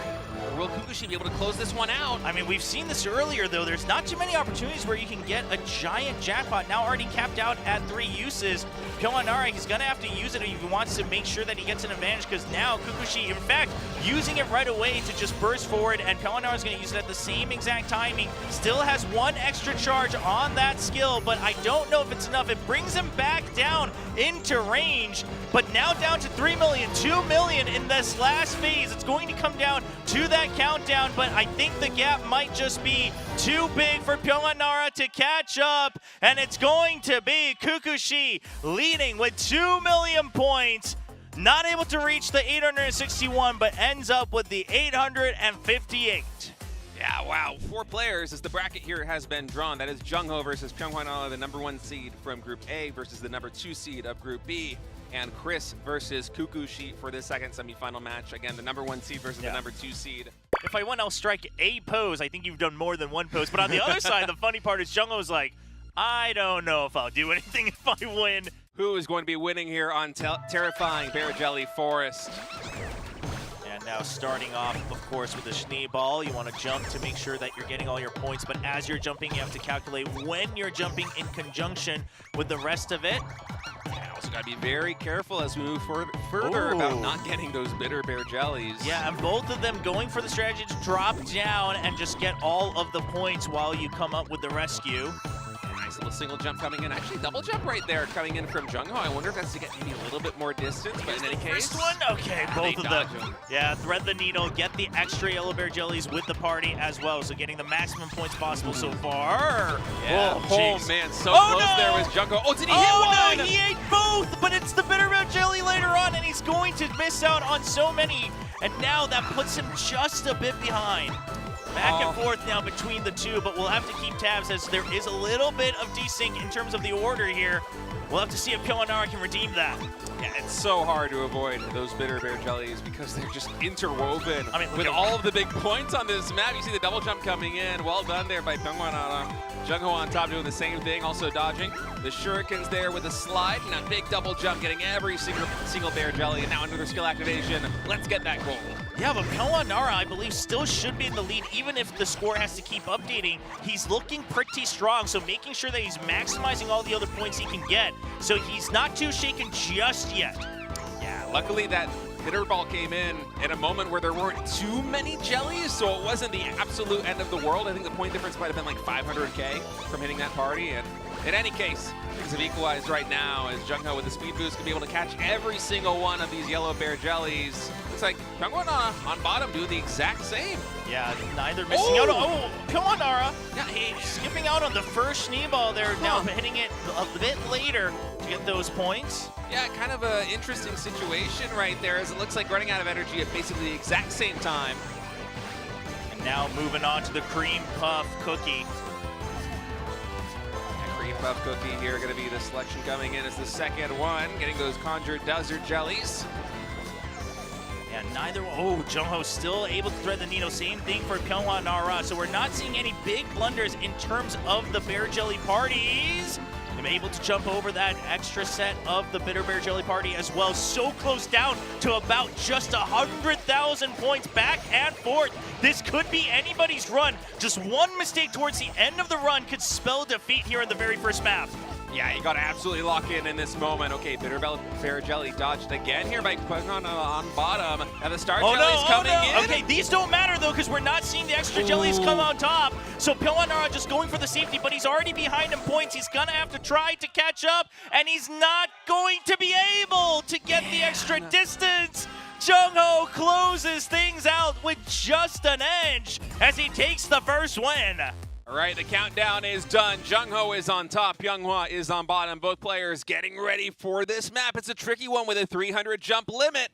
Or will Kukushi be able to close this one out? I mean, we've seen this earlier, though. There's not too many opportunities where you can get a giant jackpot. Now already capped out at 3 uses. Pelanar, he's going to have to use it if he wants to make sure that he gets an advantage, because now Kukushi, in fact, using it right away to just burst forward, and Pelanar is going to use it at the same exact timing. Still has 1 extra charge on that skill, but I don't know if it's enough. It brings him back down into range, but now down to 3 million, 2 million in this last phase. It's going to come down to that countdown, but I think the gap might just be too big for Pelanar to catch up, and it's going to be Kukushi leading with 2 million points. Not able to reach the 861, but ends up with the 858. Yeah, wow. 4 players as the bracket here has been drawn. That is Jung-ho versus Pyongara, the #1 seed from Group A versus the #2 seed of Group B. And Chris versus Kukushi for the second semifinal match. Again, the #1 seed versus the #2 seed. If I win, I'll strike a pose. I think you've done more than 1 pose. But on the other side, the funny part is Jung-ho's like, I don't know if I'll do anything if I win. Who is going to be winning here on Terrifying Bear Jelly Forest? And now starting off, of course, with the Schneeball. You want to jump to make sure that you're getting all your points. But as you're jumping, you have to calculate when you're jumping in conjunction with the rest of it. Also got to be very careful as we move further about not getting those bitter bear jellies. Yeah, and both of them going for the strategy to drop down and just get all of the points while you come up with the rescue. I Nice little single jump coming in. Actually, double jump right there coming in from Jung-ho. I wonder if that's to get maybe a little bit more distance, but in any case. First one? Okay, both of them. Yeah, thread the needle, get the extra yellow bear jellies with the party as well. So getting the maximum points possible so far. Yeah. Oh, man, so close there was Jung-ho. Oh, did he hit one? No, he ate both, but it's the bitter bear jelly later on, and he's going to miss out on so many. And now that puts him just a bit behind. Back and forth now between the two, but we'll have to keep tabs as there is a little bit of desync in terms of the order here. We'll have to see if Pelanar can redeem that. Yeah, it's so hard to avoid those bitter bear jellies because they're just interwoven with all of the big points on this map. You see the double jump coming in. Well done there by Pyongara. Jung-ho on top doing the same thing, also dodging. The shurikens there with a slide, and a big double jump, getting every single bear jelly, and now under their skill activation. Let's get that goal. Yeah, but Pelanar, I believe, still should be in the lead, even if the score has to keep updating. He's looking pretty strong, so making sure that he's maximizing all the other points he can get, so he's not too shaken just yet. Yeah, luckily that hitter ball came in at a moment where there weren't too many jellies, so it wasn't the absolute end of the world. I think the point difference might have been like 500K from hitting that party, and in any case, things have equalized right now as Jung-ho with the speed boost can be able to catch every single one of these yellow bear jellies. Looks like Pyongara on bottom do the exact same. Yeah, neither missing out. Oh, Pelanar skipping out on the first knee ball there, now hitting it a bit later to get those points. Yeah, kind of an interesting situation right there as it looks like running out of energy at basically the exact same time. And now moving on to the cream puff cookie. Cream puff cookie here going to be the selection coming in as the second one, getting those conjured desert jellies. Yeah, neither one. Oh, Jung-ho still able to thread the needle. Same thing for Pelanar. So we're not seeing any big blunders in terms of the bear jelly parties. I'm able to jump over that extra set of the bitter bear jelly party as well. So close down to about just 100,000 points back and forth. This could be anybody's run. Just one mistake towards the end of the run could spell defeat here in the very first map. Yeah, you got to absolutely lock in this moment. Okay, bitter bear jelly dodged again here by Pyongara on bottom. And the star jelly's coming in. Okay, these don't matter though because we're not seeing the extra jellies come on top. So Pelanar just going for the safety, but he's already behind in points. He's gonna have to try to catch up, and he's not going to be able to get the extra distance. Jung-ho closes things out with just an edge as he takes the first win. All right, the countdown is done. Jung-ho is on top, Pyonghwa is on bottom. Both players getting ready for this map. It's a tricky one with a 300 jump limit.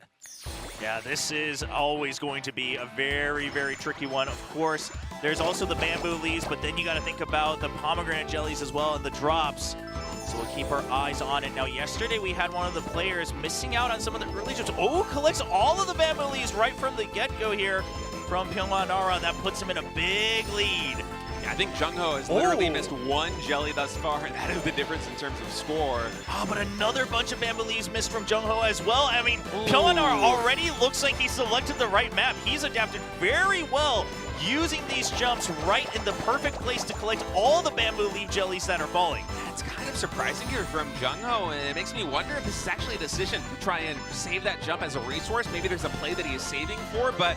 Yeah, this is always going to be a very, very tricky one. Of course, there's also the bamboo leaves, but then you got to think about the pomegranate jellies as well and the drops. So we'll keep our eyes on it. Now, yesterday we had one of the players missing out on some of the early jumps. Oh, collects all of the bamboo leaves right from the get-go here from Pelanar. That puts him in a big lead. I think Jung-ho has literally missed one jelly thus far, and that is the difference in terms of score. Oh, but another bunch of bamboo leaves missed from Jung-ho as well. I mean, Pelanar already looks like he selected the right map. He's adapted very well, using these jumps right in the perfect place to collect all the bamboo leaf jellies that are falling. It's kind of surprising here from Jung-ho, and it makes me wonder if this is actually a decision to try and save that jump as a resource. Maybe there's a play that he is saving for, but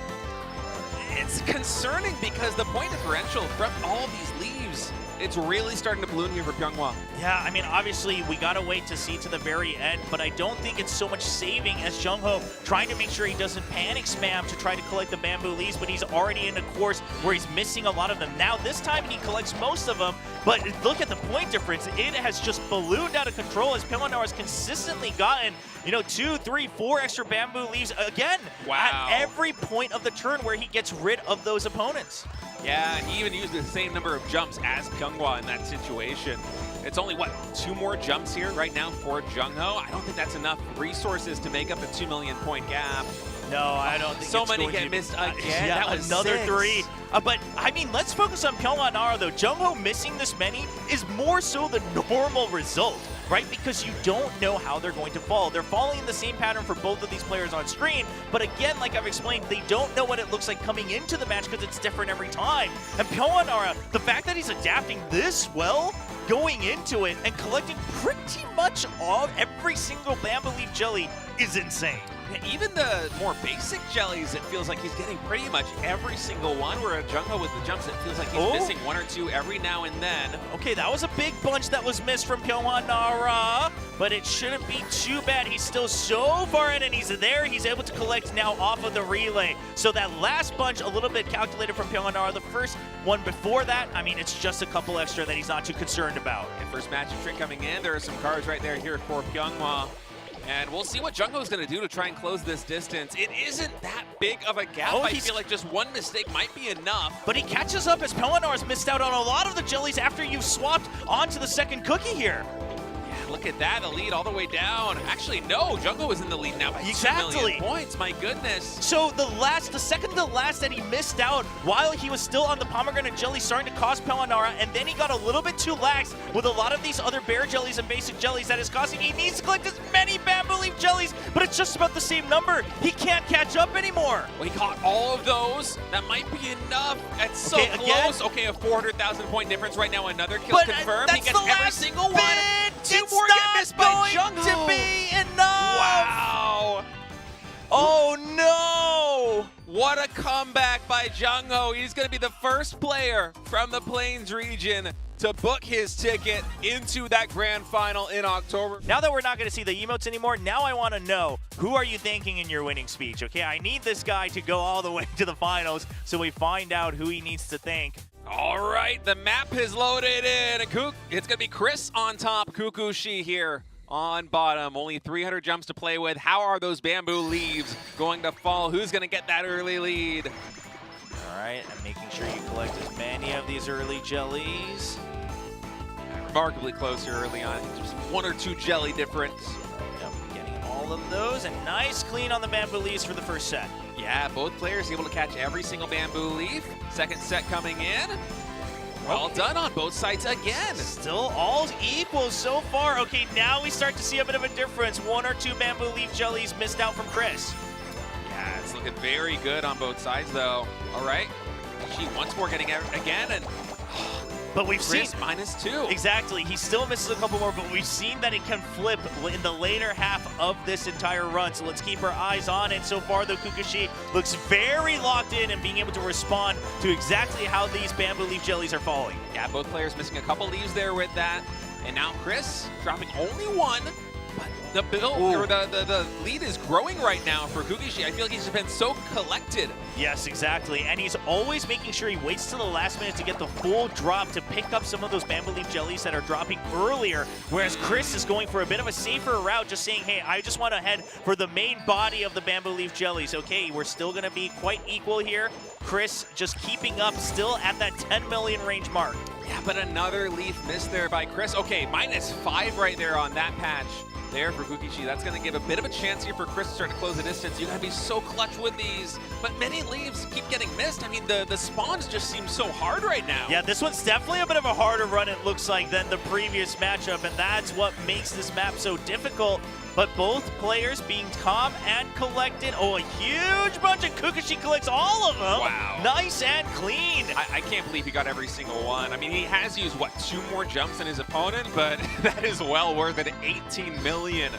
it's concerning because the point differential from all these leaves, it's really starting to balloon here for Pyonghwa. Yeah, I mean, obviously, we got to wait to see to the very end, but I don't think it's so much saving as Jung-ho trying to make sure he doesn't panic spam to try to collect the bamboo leaves, but he's already in a course where he's missing a lot of them. Now, this time he collects most of them, but look at the point difference. It has just ballooned out of control as Pelanar has consistently gotten, 2, 3, 4 extra bamboo leaves again at every point of the turn where he gets rid of those opponents. Yeah, and he even used the same number of jumps as Pyonghwa in that situation. It's only, 2 more jumps here right now for Jung-ho? I don't think that's enough resources to make up a 2 million point gap. No, I don't think so many get missed again. Yeah, that was another 6. 3. But, I mean, let's focus on Pelanar, though. Jung-ho missing this many is more so the normal result, right? Because you don't know how they're going to fall. They're falling in the same pattern for both of these players on screen, but again, like I've explained, they don't know what it looks like coming into the match because it's different every time. And Pelanar, the fact that he's adapting this well, going into it and collecting pretty much every single bamboo leaf jelly is insane. Yeah, even the more basic jellies, it feels like he's getting pretty much every single one, where Jung-ho with the jumps, it feels like he's missing one or two every now and then. Okay, that was a big bunch that was missed from Pyongara, but it shouldn't be too bad. He's still so far in, and he's there. He's able to collect now off of the relay. So that last bunch, a little bit calculated from Pelanar. The first one before that, I mean, it's just a couple extra that he's not too concerned about. And first match of trick coming in. There are some cards right there here for Pyongwa. And we'll see what Jung-ho's going to do to try and close this distance. It isn't that big of a gap. I feel like just one mistake might be enough. But he catches up as Pelanar's missed out on a lot of the jellies after you've swapped onto the second cookie here. Look at that, the lead all the way down. Actually, no, Jung-ho is in the lead now by 2 million points, my goodness. So the second to last that he missed out while he was still on the pomegranate jelly starting to cost Pelanar, and then he got a little bit too lax with a lot of these other bear jellies and basic jellies that is costing. He needs to collect as many bamboo leaf jellies, but it's just about the same number. He can't catch up anymore. Well, he caught all of those. That might be enough. It's so close. Okay, a 400,000 point difference right now. Another kill confirmed. He gets every single one. Two more get missed by Jung-ho. To be enough. Wow. Oh no. What a comeback by Jung-ho. He's going to be the first player from the Plains region to book his ticket into that grand final in October. Now that we're not going to see the emotes anymore, now I want to know, who are you thanking in your winning speech? Okay, I need this guy to go all the way to the finals so we find out who he needs to thank. All right, the map is loaded in. It's going to be Chris on top, Kukushi here on bottom. Only 300 jumps to play with. How are those bamboo leaves going to fall? Who's going to get that early lead? All right, and making sure you collect as many of these early jellies. Remarkably close here early on. Just one or two jelly difference. Yep, getting all of those, and nice clean on the bamboo leaves for the first set. Yeah, both players able to catch every single bamboo leaf. Second set coming in. Well done on both sides again. Still all equal so far. Okay, now we start to see a bit of a difference. One or two bamboo leaf jellies missed out from Chris. Yeah, it's looking very good on both sides, though. All right. She once more getting again, and but we've Chris seen -2. Exactly. He still misses a couple more, but we've seen that it can flip in the later half of this entire run. So let's keep our eyes on it. So far, though, Kukushi looks very locked in and being able to respond to exactly how these bamboo leaf jellies are falling. Yeah, both players missing a couple leaves there with that. And now Chris dropping only one. But the lead is growing right now for Kukushi. I feel like he's been so collected. Yes, exactly. And he's always making sure he waits till the last minute to get the full drop to pick up some of those bamboo leaf jellies that are dropping earlier. Whereas Chris is going for a bit of a safer route, just saying, hey, I just want to head for the main body of the bamboo leaf jellies. Okay, we're still going to be quite equal here. Chris just keeping up still at that 10 million range mark. Yeah, but another leaf missed there by Chris. Okay, -5 right there on that patch. There for Kukushi. That's going to give a bit of a chance here for Chris to start to close the distance. You got to be so clutch with these. But many leaves keep getting missed. I mean, the spawns just seem so hard right now. Yeah, this one's definitely a bit of a harder run, it looks like, than the previous matchup. And that's what makes this map so difficult. But both players being calm and collected. Oh, a huge bunch, and Kukushi collects all of them. Wow. Nice and clean. I can't believe he got every single one. I mean, he has used, what, 2 more jumps than his opponent, but that is well worth an 18 million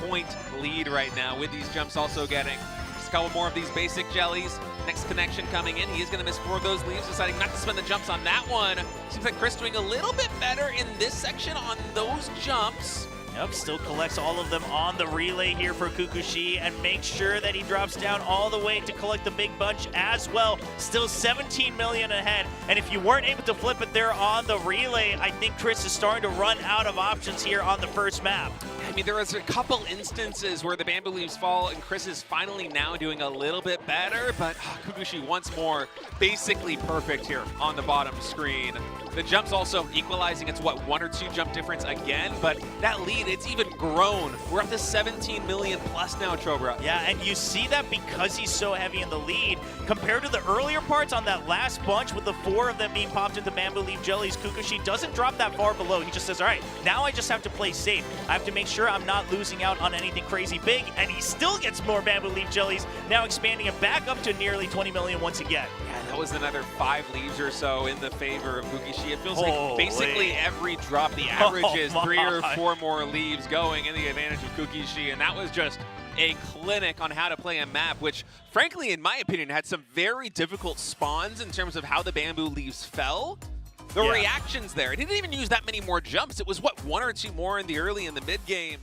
point lead right now with these jumps also getting just a couple more of these basic jellies. Next connection coming in. He is going to miss 4 of those leaves, deciding not to spend the jumps on that one. Seems like Chris doing a little bit better in this section on those jumps. Yep, still collects all of them on the relay here for Kukushi and makes sure that he drops down all the way to collect the big bunch as well. Still 17 million ahead. And if you weren't able to flip it there on the relay, I think Chris is starting to run out of options here on the first map. I mean, there was a couple instances where the bamboo leaves fall and Chris is finally now doing a little bit better, but Kukushi once more basically perfect here on the bottom screen. The jumps also equalizing. It's what, 1 or 2 jump difference again, but that lead, it's even grown. We're up to 17 million plus now, Chobra. Yeah, and you see that because he's so heavy in the lead. Compared to the earlier parts on that last bunch with the 4 of them being popped into bamboo leaf jellies, Kukushi doesn't drop that far below. He just says, all right, now I just have to play safe. I have to make sure I'm not losing out on anything crazy big, and he still gets more bamboo leaf jellies, now expanding it back up to nearly 20 million once again. Yeah, that was another 5 leaves or so in the favor of Kukushi. It feels like basically every drop, the average is 3 or 4 more leaves going in the advantage of Kukushi, and that was just a clinic on how to play a map, which, frankly, in my opinion, had some very difficult spawns in terms of how the bamboo leaves fell. The reactions there. It didn't even use that many more jumps. It was, what, 1 or 2 more in the early and the mid game.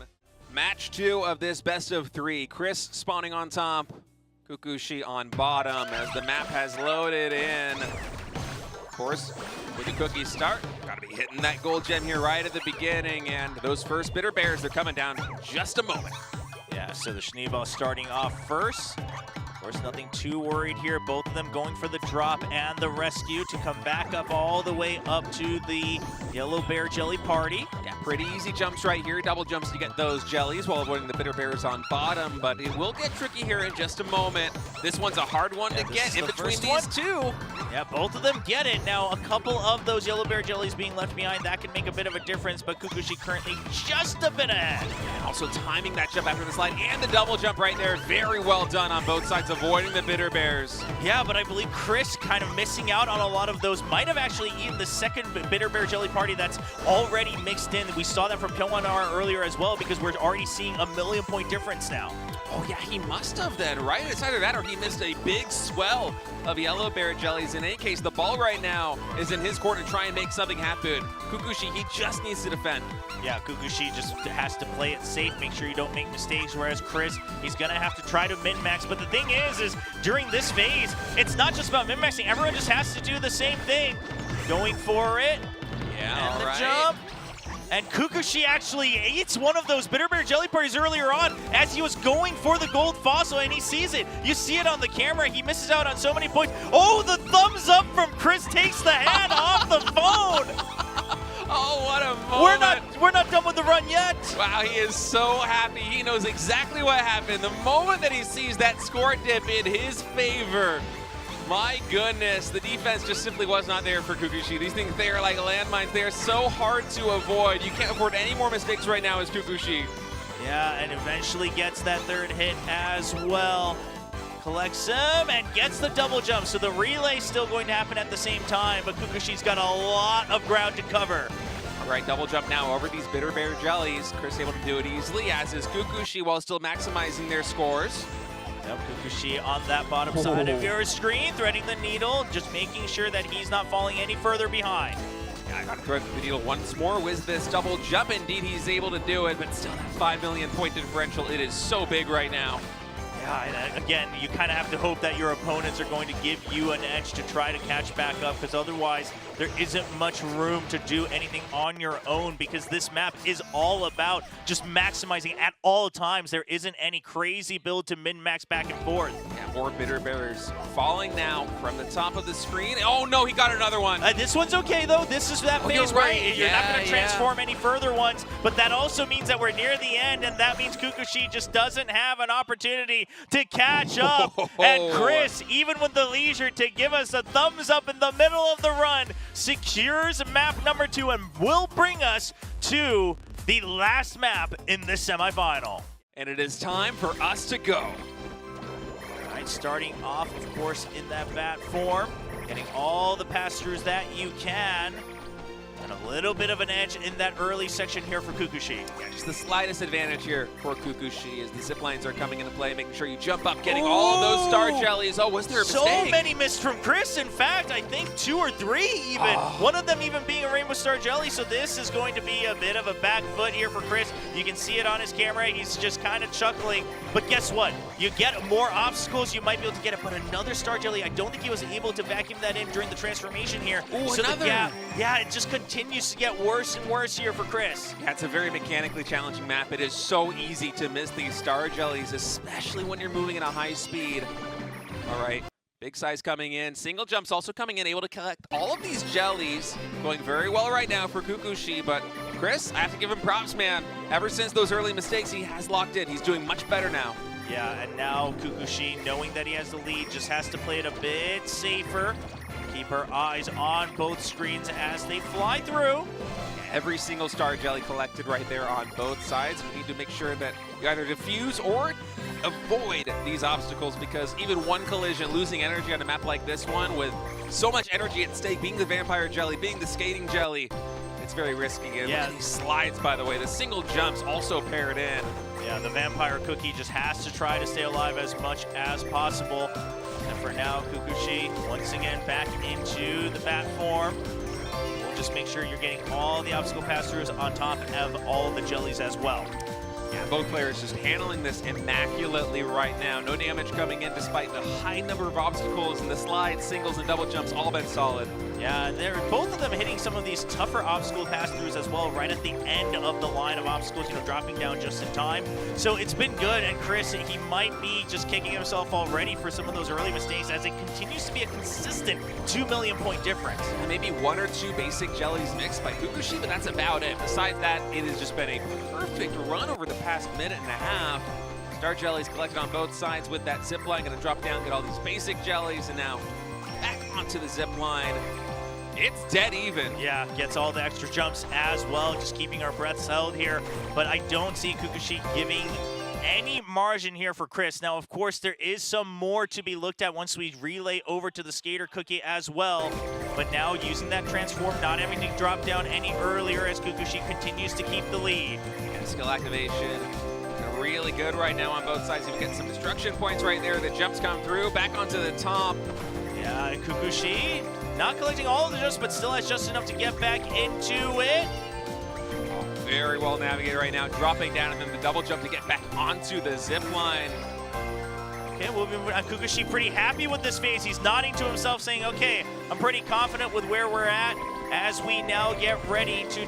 Match 2 of this best of 3. Chris spawning on top, Kukushi on bottom as the map has loaded in. Of course, with the cookie start, gotta be hitting that gold gem here right at the beginning, and those first bitter bears, they're coming down in just a moment. Yeah, so the Schneeball starting off first. Of course, nothing too worried here. Both of them going for the drop and the rescue to come back up all the way up to the Yellow Bear Jelly Party. Yeah, pretty easy jumps right here. Double jumps to get those jellies while avoiding the bitter bears on bottom, but it will get tricky here in just a moment. This one's a hard one to get in between these two. Yeah, both of them get it. Now, a couple of those Yellow Bear Jellies being left behind, that can make a bit of a difference, but Kukushi currently just a bit ahead. And also timing that jump after the slide and the double jump right there. Very well done on both sides, avoiding the bitter bears. Yeah, but I believe Chris kind of missing out on a lot of those. Might have actually eaten the second bitter bear jelly party that's already mixed in. We saw that from Pelanar earlier as well, because we're already seeing a 1,000,000-point difference now. Oh yeah, he must have then, right? It's either that or he missed a big swell of Yellow Bear Jellies. In any case, the ball right now is in his court to try and make something happen. Kukushi, he just needs to defend. Yeah, Kukushi just has to play it safe, make sure you don't make mistakes, whereas Chris, he's gonna have to try to min-max. But the thing is during this phase, it's not just about min-maxing. Everyone just has to do the same thing. Going for it. Yeah, and the jump. And Kukushi actually eats one of those bitter bear jelly parties earlier on as he was going for the gold fossil, and he sees it. You see it on the camera. He misses out on so many points. Oh, the thumbs up from Chris takes the hand off the phone. Oh, what a moment. We're not done with the run yet. Wow, he is so happy. He knows exactly what happened. The moment that he sees that score dip in his favor, my goodness, the defense just simply was not there for Kukushi. These things, they are like landmines. They are so hard to avoid. You can't afford any more mistakes right now as Kukushi. Yeah, and eventually gets that third hit as well. Collects him and gets the double jump. So the relay still going to happen at the same time, but Kukushi's got a lot of ground to cover. All right, double jump now over these bitter bear jellies. Chris able to do it easily, as is Kukushi, while still maximizing their scores. Yep, Kukushi on that bottom side of your screen, threading the needle, just making sure that he's not falling any further behind. Yeah, I gotta thread the needle once more with this double jump. Indeed, he's able to do it, but still that 5,000,000 point differential, it is so big right now. Yeah, again, you kind of have to hope that your opponents are going to give you an edge to try to catch back up, because otherwise there isn't much room to do anything on your own, because this map is all about just maximizing at all times. There isn't any crazy build to min-max back and forth. Yeah, more bitter bears falling now from the top of the screen. Oh no, he got another one. This one's okay though. This is that phase where you're not going to transform any further ones, but that also means that we're near the end, and that means Kukushi just doesn't have an opportunity to catch up. And Chris, even with the leisure to give us a thumbs up in the middle of the run, secures map number 2 and will bring us to the last map in the semifinal. And it is time for us to go. All right, starting off, of course, in that bat form, getting all the pass-throughs that you can. And a little bit of an edge in that early section here for Kukushi. Yeah, just the slightest advantage here for Kukushi as the zip lines are coming into play, making sure you jump up, getting all of those star jellies. Oh, was there a mistake? So many missed from Chris. In fact, I think 2 or 3 even. One of them even being a rainbow star jelly. So this is going to be a bit of a back foot here for Chris. You can see it on his camera. He's just kind of chuckling. But guess what? You get more obstacles, you might be able to get it. But another star jelly, I don't think he was able to vacuum that in during the transformation here. Ooh, so another. Yeah, it just continues to get worse and worse here for Chris. Yeah, it's a very mechanically challenging map. It is so easy to miss these star jellies, especially when you're moving at a high speed. All right, big size coming in. Single jumps also coming in, able to collect all of these jellies. Going very well right now for Kukushi, but Chris, I have to give him props, man. Ever since those early mistakes, he has locked in. He's doing much better now. Yeah, and now Kukushi, knowing that he has the lead, just has to play it a bit safer. Keep her eyes on both screens as they fly through. Every single star jelly collected right there on both sides. We need to make sure that you either defuse or avoid these obstacles, because even one collision, losing energy on a map like this one with so much energy at stake, being the vampire jelly, being the skating jelly, it's very risky. And look at these slides, by the way. The single jumps also paired in. Yeah, the Vampire Cookie just has to try to stay alive as much as possible. And for now, Kukushi, once again, back into the bat form. We'll just make sure you're getting all the obstacle pass-throughs on top of all the jellies as well. Yeah, both players just handling this immaculately right now. No damage coming in despite the high number of obstacles, and the slides, singles, and double jumps all been solid. Yeah, they're both of them hitting some of these tougher obstacle pass-throughs as well, right at the end of the line of obstacles, you know, dropping down just in time. So it's been good, and Chris, he might be just kicking himself already for some of those early mistakes as it continues to be a consistent 2 million point difference. And maybe 1 or 2 basic jellies mixed by Kukushi, but that's about it. Besides that, it has just been a perfect run over the past minute and a half. Star jellies collected on both sides with that zip line. Gonna drop down, get all these basic jellies, and now back onto the zip line. It's dead even. Yeah, gets all the extra jumps as well, just keeping our breaths held here. But I don't see Kukushi giving any margin here for Chris. Now, of course, there is some more to be looked at once we relay over to the Skater Cookie as well. But now using that transform, not having to drop down any earlier as Kukushi continues to keep the lead. And skill activation really good right now on both sides. You get some destruction points right there. The jumps come through, back onto the top. Yeah, and Kukushi not collecting all of the jumps, but still has just enough to get back into it. Very well navigated right now, dropping down and then the double jump to get back onto the zip line. Okay, we'll be Kukushi pretty happy with this phase. He's nodding to himself saying, okay, I'm pretty confident with where we're at as we now get ready to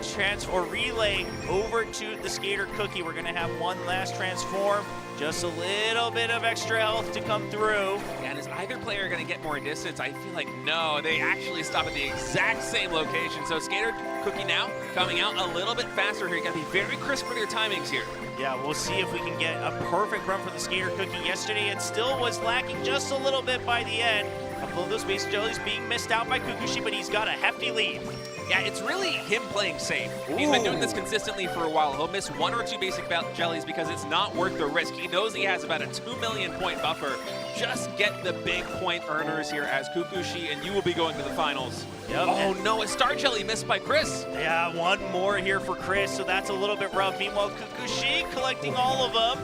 relay over to the Skater Cookie. We're gonna have one last transform, just a little bit of extra health to come through. Yeah, and is either player gonna get more distance? I feel like no, they actually stop at the exact same location. So Skater Cookie now coming out a little bit faster here. You gotta be very crisp with your timings here. Yeah, we'll see if we can get a perfect run for the Skater Cookie. Yesterday, it still was lacking just a little bit by the end. A couple of those base jellies being missed out by Kukushi, but he's got a hefty lead. Yeah, it's really him playing safe. He's been doing this consistently for a while. He'll miss 1 or 2 basic jellies because it's not worth the risk. He knows he has about a 2 million point buffer. Just get the big point earners here as Kukushi, and you will be going to the finals. Yep. Oh no, a star jelly missed by Chris. Yeah, one more here for Chris, so that's a little bit rough. Meanwhile, Kukushi collecting all of them.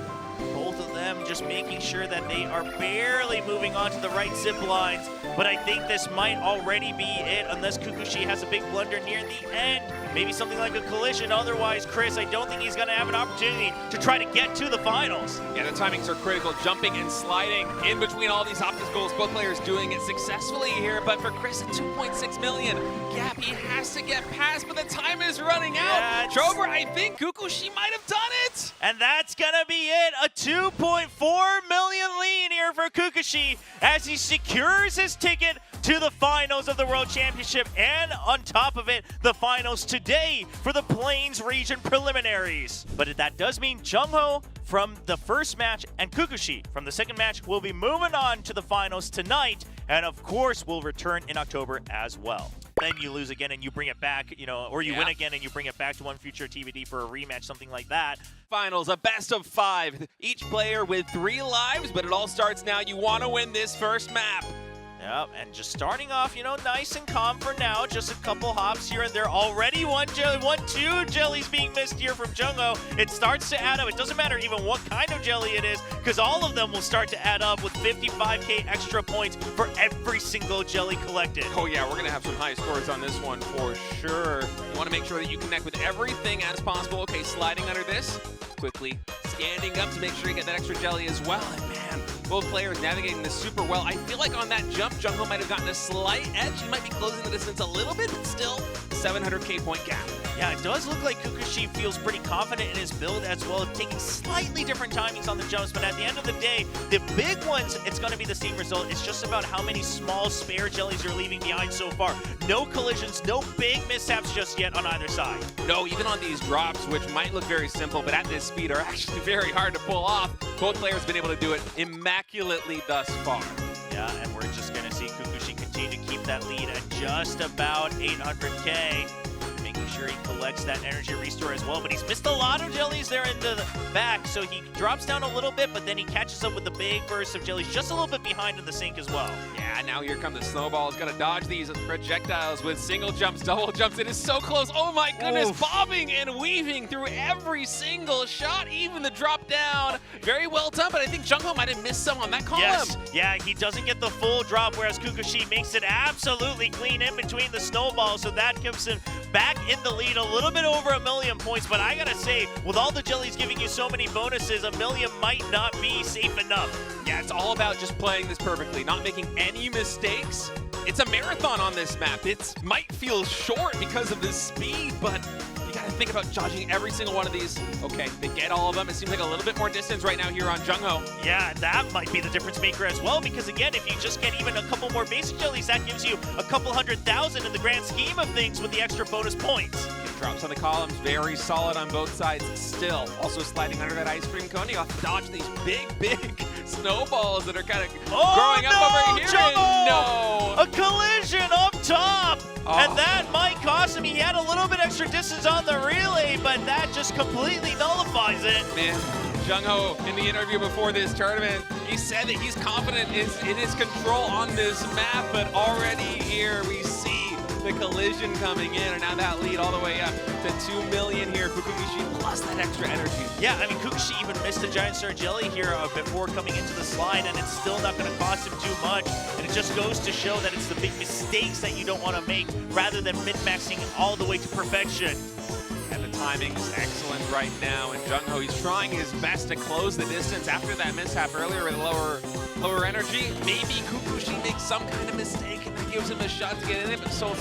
Both of them just making sure that they are barely moving on to the right zip lines. But I think this might already be it unless Kukushi has a big blunder near the end. Maybe something like a collision. Otherwise, Chris, I don't think he's going to have an opportunity to try to get to the finals. Yeah, the timings are critical. Jumping and sliding in between all these obstacles. Both players doing it successfully here. But for Chris, a 2.6 million gap he has to get past, but the time is running out. Trover, I think Kukushi might have done it. And that's going to be it. A 2.4 million lead here for Kukushi as he secures his ticket to the finals of the World Championship, and on top of it, the finals today for the Plains region preliminaries. But that does mean Jung-ho from the first match and Kukushi from the second match will be moving on to the finals tonight, and of course will return in October as well. Then you lose again and you bring it back, you know, or you win again and you bring it back to one future TVD for a rematch, something like that. Finals, a best of 5. Each player with 3 lives, but it all starts now. You want to win this first map. Yep, and just starting off, you know, nice and calm for now. Just a couple hops here and there. Already two jellies being missed here from Jung-ho. It starts to add up. It doesn't matter even what kind of jelly it is, because all of them will start to add up with 55k extra points for every single jelly collected. Oh yeah, we're going to have some high scores on this one for sure. You want to make sure that you connect with everything as possible. Okay, sliding under this. Quickly standing up to make sure you get that extra jelly as well. And man, both players navigating this super well. I feel like on that jump, Jung-ho might have gotten a slight edge. He might be closing the distance a little bit, but still 700k point gap. Yeah, it does look like Kukushi feels pretty confident in his build as well, taking slightly different timings on the jumps, but at the end of the day, the big ones, it's going to be the same result. It's just about how many small spare jellies you're leaving behind so far. No collisions, no big mishaps just yet on either side. No, even on these drops, which might look very simple, but at this speed are actually very hard to pull off. Both players have been able to do it immaculately thus far. Yeah, and we're just going to see Kukushi continue to keep that lead at just about 800k. Making sure sure he collects that energy restore as well. But he's missed a lot of jellies there in the back, so he drops down a little bit, but then he catches up with the big burst of jellies just a little bit behind in the sink as well. Yeah, now here come the snowballs. Got to dodge these projectiles with single jumps, double jumps. It is so close. Oh my goodness, Oof. bobbing and weaving through every single shot, even the drop down. Very well done, but I think Jung-ho might have missed some on that column. Yes, yeah, he doesn't get the full drop, whereas Kukushi makes it absolutely clean in between the snowballs, so that keeps him back in the lead, a little bit over 1,000,000 points. But I gotta say, with all the jellies giving you so many bonuses, 1,000,000 might not be safe enough. Yeah, it's all about just playing this perfectly, not making any mistakes. It's a marathon on this map. It might feel short because of this speed, but you gotta think about dodging every single one of these. Okay, they get all of them. It seems like a little bit more distance right now here on Jung-ho. Yeah, that might be the difference maker as well, because again, if you just get even a couple more basic jellies, that gives you a couple 100,000 in the grand scheme of things with the extra bonus points. Drops on the columns, very solid on both sides still. Also sliding under that ice cream cone. You have to dodge these big snowballs that are kind of growing up over here. And no! A collision up top! Oh. And that might cost him. He had a little bit extra distance on the relay, but that just completely nullifies it. Man, Jung-ho, in the interview before this tournament, he said that he's confident in his control on this map, but already here we see the collision coming in, and now that lead all the way up to 2,000,000 here. Kukushi plus that extra energy. Yeah, I mean, Kukushi even missed a giant star jelly here before coming into the slide, and it's still not going to cost him too much. And it just goes to show that it's the big mistakes that you don't want to make rather than min-maxing all the way to perfection. And the timing is excellent right now, and Jung-ho, he's trying his best to close the distance after that mishap earlier with lower energy. Maybe Kukushi makes some kind of mistake and that gives him a shot to get in it, but so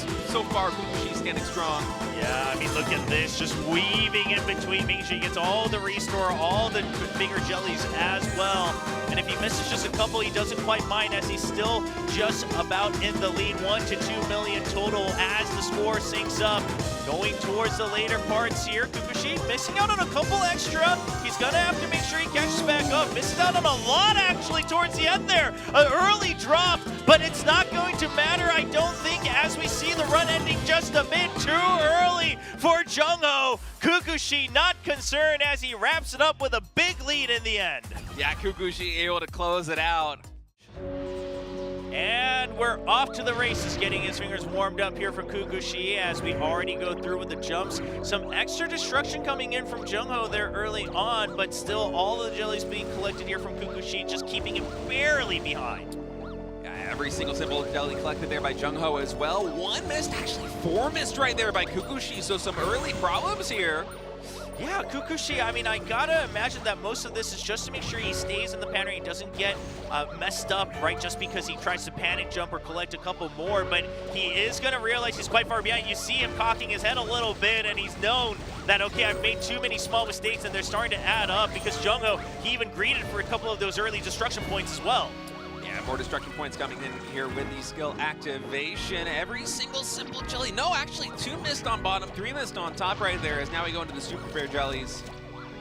far Kukushi standing strong. Yeah, I mean, look at this, just weaving in between, making sure he gets all the restore, all the bigger jellies as well. And if he misses just a couple, he doesn't quite mind, as he's still just about in the lead, 1 to 2,000,000 total as the score syncs up. Going towards the later parts here, Kukushi missing out on a couple extra. He's gonna have to make sure he catches back up. Misses out on a lot actually towards the end there. An early drop, but it's not going to matter, I don't think, as we see the run ending just a bit too early for Jung-ho. Kukushi not concerned as he wraps it up with a big lead in the end. Yeah, Kukushi able to close it out. And we're off to the races, getting his fingers warmed up here for Kukushi as we already go through with the jumps. Some extra destruction coming in from Jung-ho there early on, but still all the jellies being collected here from Kukushi, just keeping him barely behind. Yeah, every single simple jelly collected there by Jung-ho as well. One missed, actually 4 missed right there by Kukushi, so some early problems here. Yeah, Kukushi, I mean, I gotta imagine that most of this is just to make sure he stays in the pattern, he doesn't get messed up, right, just because he tries to panic jump or collect a couple more, but he is gonna realize he's quite far behind. You see him cocking his head a little bit, and he's known that, okay, I've made too many small mistakes, and they're starting to add up, because Jung-ho, he even greeted for a couple of those early destruction points as well. Yeah, more destruction points coming in here with the skill activation. Every single simple jelly. No, actually 2 missed on bottom, 3 missed on top right there, as now we go into the super fair jellies.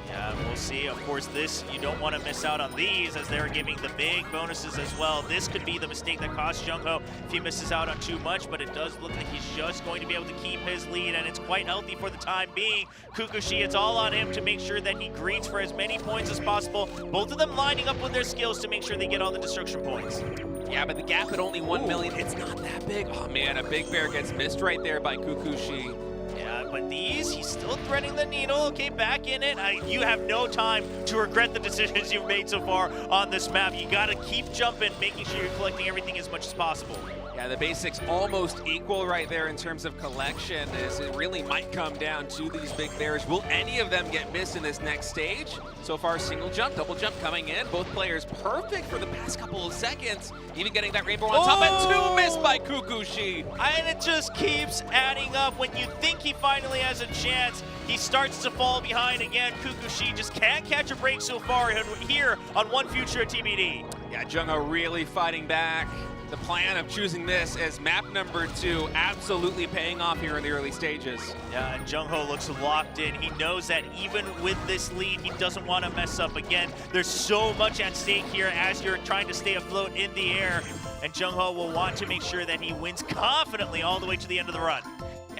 Yeah, we'll see. Of course, this, you don't want to miss out on these, as they're giving the big bonuses as well. This could be the mistake that costs Jung-ho if he misses out on too much, but it does look like he's just going to be able to keep his lead, and it's quite healthy for the time being. Kukushi, it's all on him to make sure that he greets for as many points as possible. Both of them lining up with their skills to make sure they get all the destruction points. Yeah, but the gap at only 1,000,000, it's not that big. Oh man, a big bear gets missed right there by Kukushi. Yeah, but these, he's still threading the needle. Okay, back in it. You have no time to regret the decisions you've made so far on this map. You gotta keep jumping, making sure you're collecting everything as much as possible. Yeah, the basics almost equal right there in terms of collection, as it really might come down to these big bears. Will any of them get missed in this next stage? So far, single jump, double jump coming in. Both players perfect for the past couple of seconds. Even getting that rainbow on top, and 2 missed by Kukushi. And it just keeps adding up. When you think he finally has a chance, he starts to fall behind again. Kukushi just can't catch a break so far here on One Future TBD. Yeah, Jung-ho really fighting back. The plan of choosing this as map number 2 absolutely paying off here in the early stages. Yeah, and Jung-ho looks locked in. He knows that even with this lead, he doesn't want to mess up again. There's so much at stake here as you're trying to stay afloat in the air, and Jung-ho will want to make sure that he wins confidently all the way to the end of the run.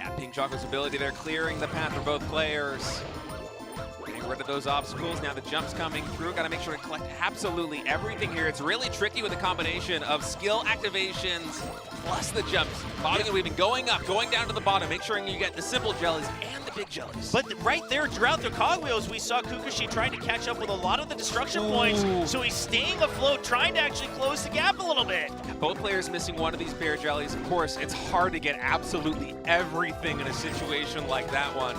Yeah, Pink Chocolate's ability there, clearing the path for both players. Getting rid of those obstacles. Now the jump's coming through. Got to make sure to collect absolutely everything here. It's really tricky with the combination of skill activations plus the jumps. Bobbing and weaving, going up, going down to the bottom, make sure you get the simple jellies and the big jellies. But right there, throughout the cogwheels, we saw Kukushi trying to catch up with a lot of the destruction points. So he's staying afloat, trying to actually close the gap a little bit. Yeah, both players missing one of these bear jellies. Of course, it's hard to get absolutely everything in a situation like that one.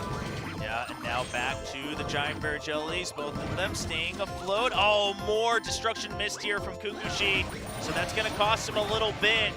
Yeah, and now back to the giant bear jellies, both of them staying afloat. Oh, more destruction missed here from Kukushi. So that's gonna cost him a little bit.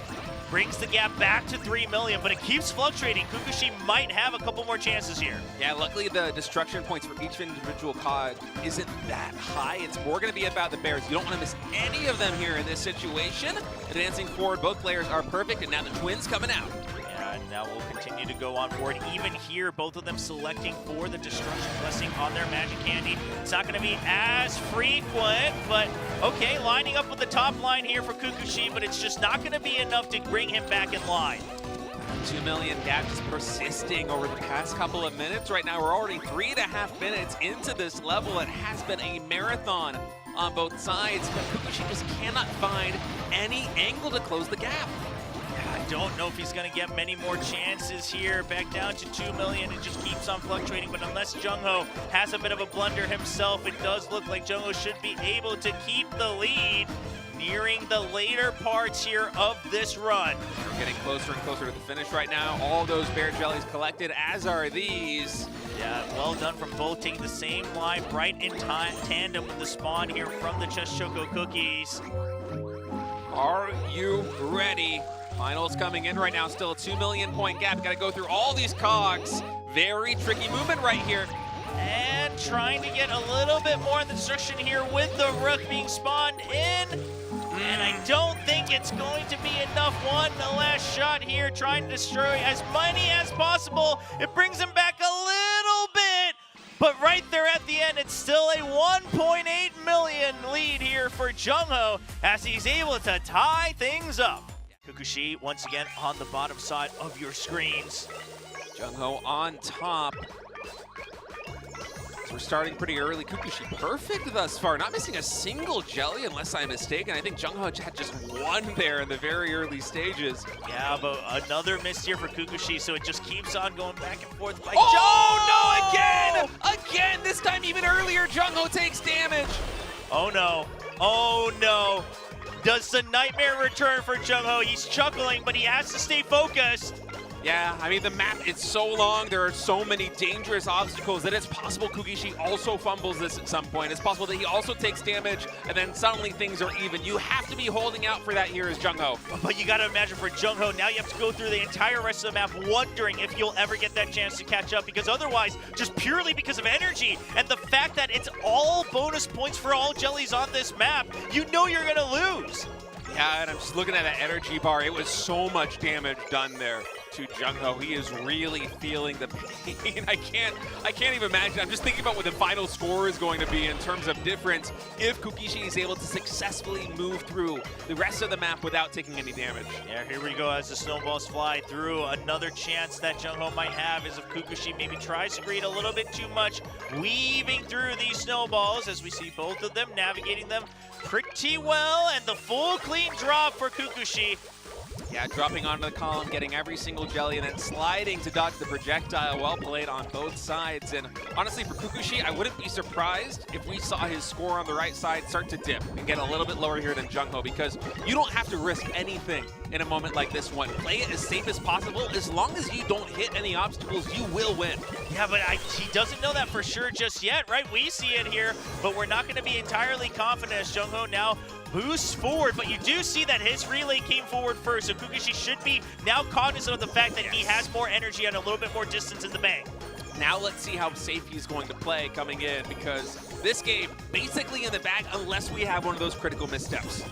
Brings the gap back to 3 million, but it keeps fluctuating. Kukushi might have a couple more chances here. Yeah, luckily the destruction points for each individual cog isn't that high. It's more going to be about the bears. You don't want to miss any of them here in this situation. Advancing forward, both players are perfect, and now the twins coming out. Yeah, and now we'll continue to go on board. Even here, both of them selecting for the destruction blessing on their magic candy. It's not going to be as frequent, but okay, lining up with the top line here for Kukushi, but it's just not going to be enough to bring him back in line. 2 million gap just persisting over the past couple of minutes. Right now, we're already 3.5 minutes into this level. It has been a marathon on both sides, but Kukushi just cannot find any angle to close the gap. I don't know if he's going to get many more chances here. Back down to 2 million. It just keeps on fluctuating. But unless Jung-ho has a bit of a blunder himself, it does look like Jung-ho should be able to keep the lead. Nearing the later parts here of this run. We're getting closer and closer to the finish right now. All those bear jellies collected, as are these. Yeah, well done from both, taking the same line right in tandem with the spawn here from the Chess Choco cookies. Are you ready? Finals coming in right now, still a 2 million point gap. Got to go through all these cogs. Very tricky movement right here. And trying to get a little bit more in the destruction here with the Rook being spawned in. And I don't think it's going to be enough. One last shot here, trying to destroy as many as possible. It brings him back a little bit. But right there at the end, it's still a 1.8 million lead here for Jung-ho as he's able to tie things up. Kukushi once again on the bottom side of your screens. Jung-ho on top. So we're starting pretty early. Kukushi perfect thus far. Not missing a single jelly unless I'm mistaken. I think Jung-ho had just one there in the very early stages. Yeah, but another miss here for Kukushi, so it just keeps on going back and forth. By no, again! Again! This time even earlier, Jung-ho takes damage. Oh no. Oh no. Does the nightmare return for Jung-ho? He's chuckling, but he has to stay focused. Yeah, I mean, the map, it's so long. There are so many dangerous obstacles that it's possible Kukushi also fumbles this at some point. It's possible that he also takes damage, and then suddenly things are even. You have to be holding out for that here as Jung-ho. But you got to imagine for Jung-ho, now you have to go through the entire rest of the map wondering if you'll ever get that chance to catch up, because otherwise, just purely because of energy and the fact that it's all bonus points for all jellies on this map, you know you're going to lose. Yeah, and I'm just looking at that energy bar. It was so much damage done there to Jung-ho. He is really feeling the pain. I can't even imagine. I'm just thinking about what the final score is going to be in terms of difference if Kukushi is able to successfully move through the rest of the map without taking any damage. Yeah, here we go as the snowballs fly through. Another chance that Jung-ho might have is if Kukushi maybe tries to greed a little bit too much, weaving through these snowballs as we see both of them navigating them pretty well, and the full clean drop for Kukushi. Yeah, dropping onto the column, getting every single jelly, and then sliding to dodge the projectile. Well played on both sides. And honestly, for Kukushi, I wouldn't be surprised if we saw his score on the right side start to dip and get a little bit lower here than Jung-ho, because you don't have to risk anything in a moment like this one. Play it as safe as possible. As long as you don't hit any obstacles, you will win. Yeah, but he doesn't know that for sure just yet, right? We see it here, but we're not going to be entirely confident as Jung-ho now boosts forward, but you do see that his relay came forward first, so Kukushi should be now cognizant of the fact that he has more energy and a little bit more distance in the bank. Now let's see how safe he's going to play coming in, because this game basically in the bag unless we have one of those critical missteps.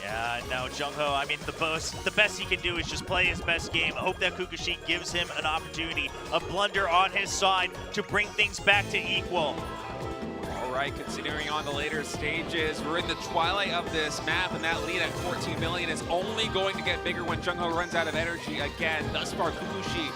Yeah, now Jung-ho, I mean, the best he can do is just play his best game. I hope that Kukushi gives him an opportunity, a blunder on his side to bring things back to equal. All right, continuing on the later stages, we're in the twilight of this map, and that lead at 14 million is only going to get bigger when Jung-ho runs out of energy again. Thus far, Kukushi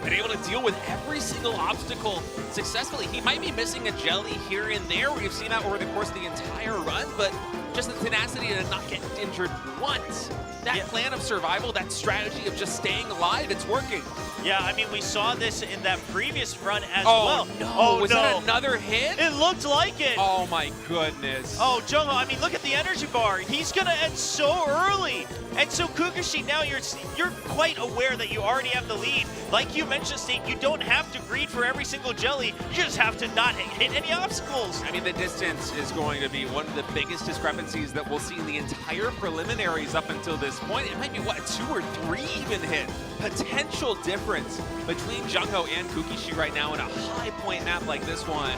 been able to deal with every single obstacle successfully. He might be missing a jelly here and there. We've seen that over the course of the entire run, but just the tenacity to not get injured once. That plan of survival, that strategy of just staying alive, it's working. Yeah, I mean, we saw this in that previous run as Oh, well. no. Oh, Was that another hit? It looked like it. Oh, my goodness. Oh, Jung-ho, I mean, look at the energy bar. He's going to end so early. And so, Kukushi, now you're quite aware that you already have the lead. Like you mentioned, State, you don't have to greed for every single jelly. You just have to not hit any obstacles. I mean, the distance is going to be one of the biggest discrepancies that we'll see in the entire preliminaries up until this point. It might be, what, 2 or 3 even hit. Potential difference between Jung-ho and Kukushi right now in a high point map like this one.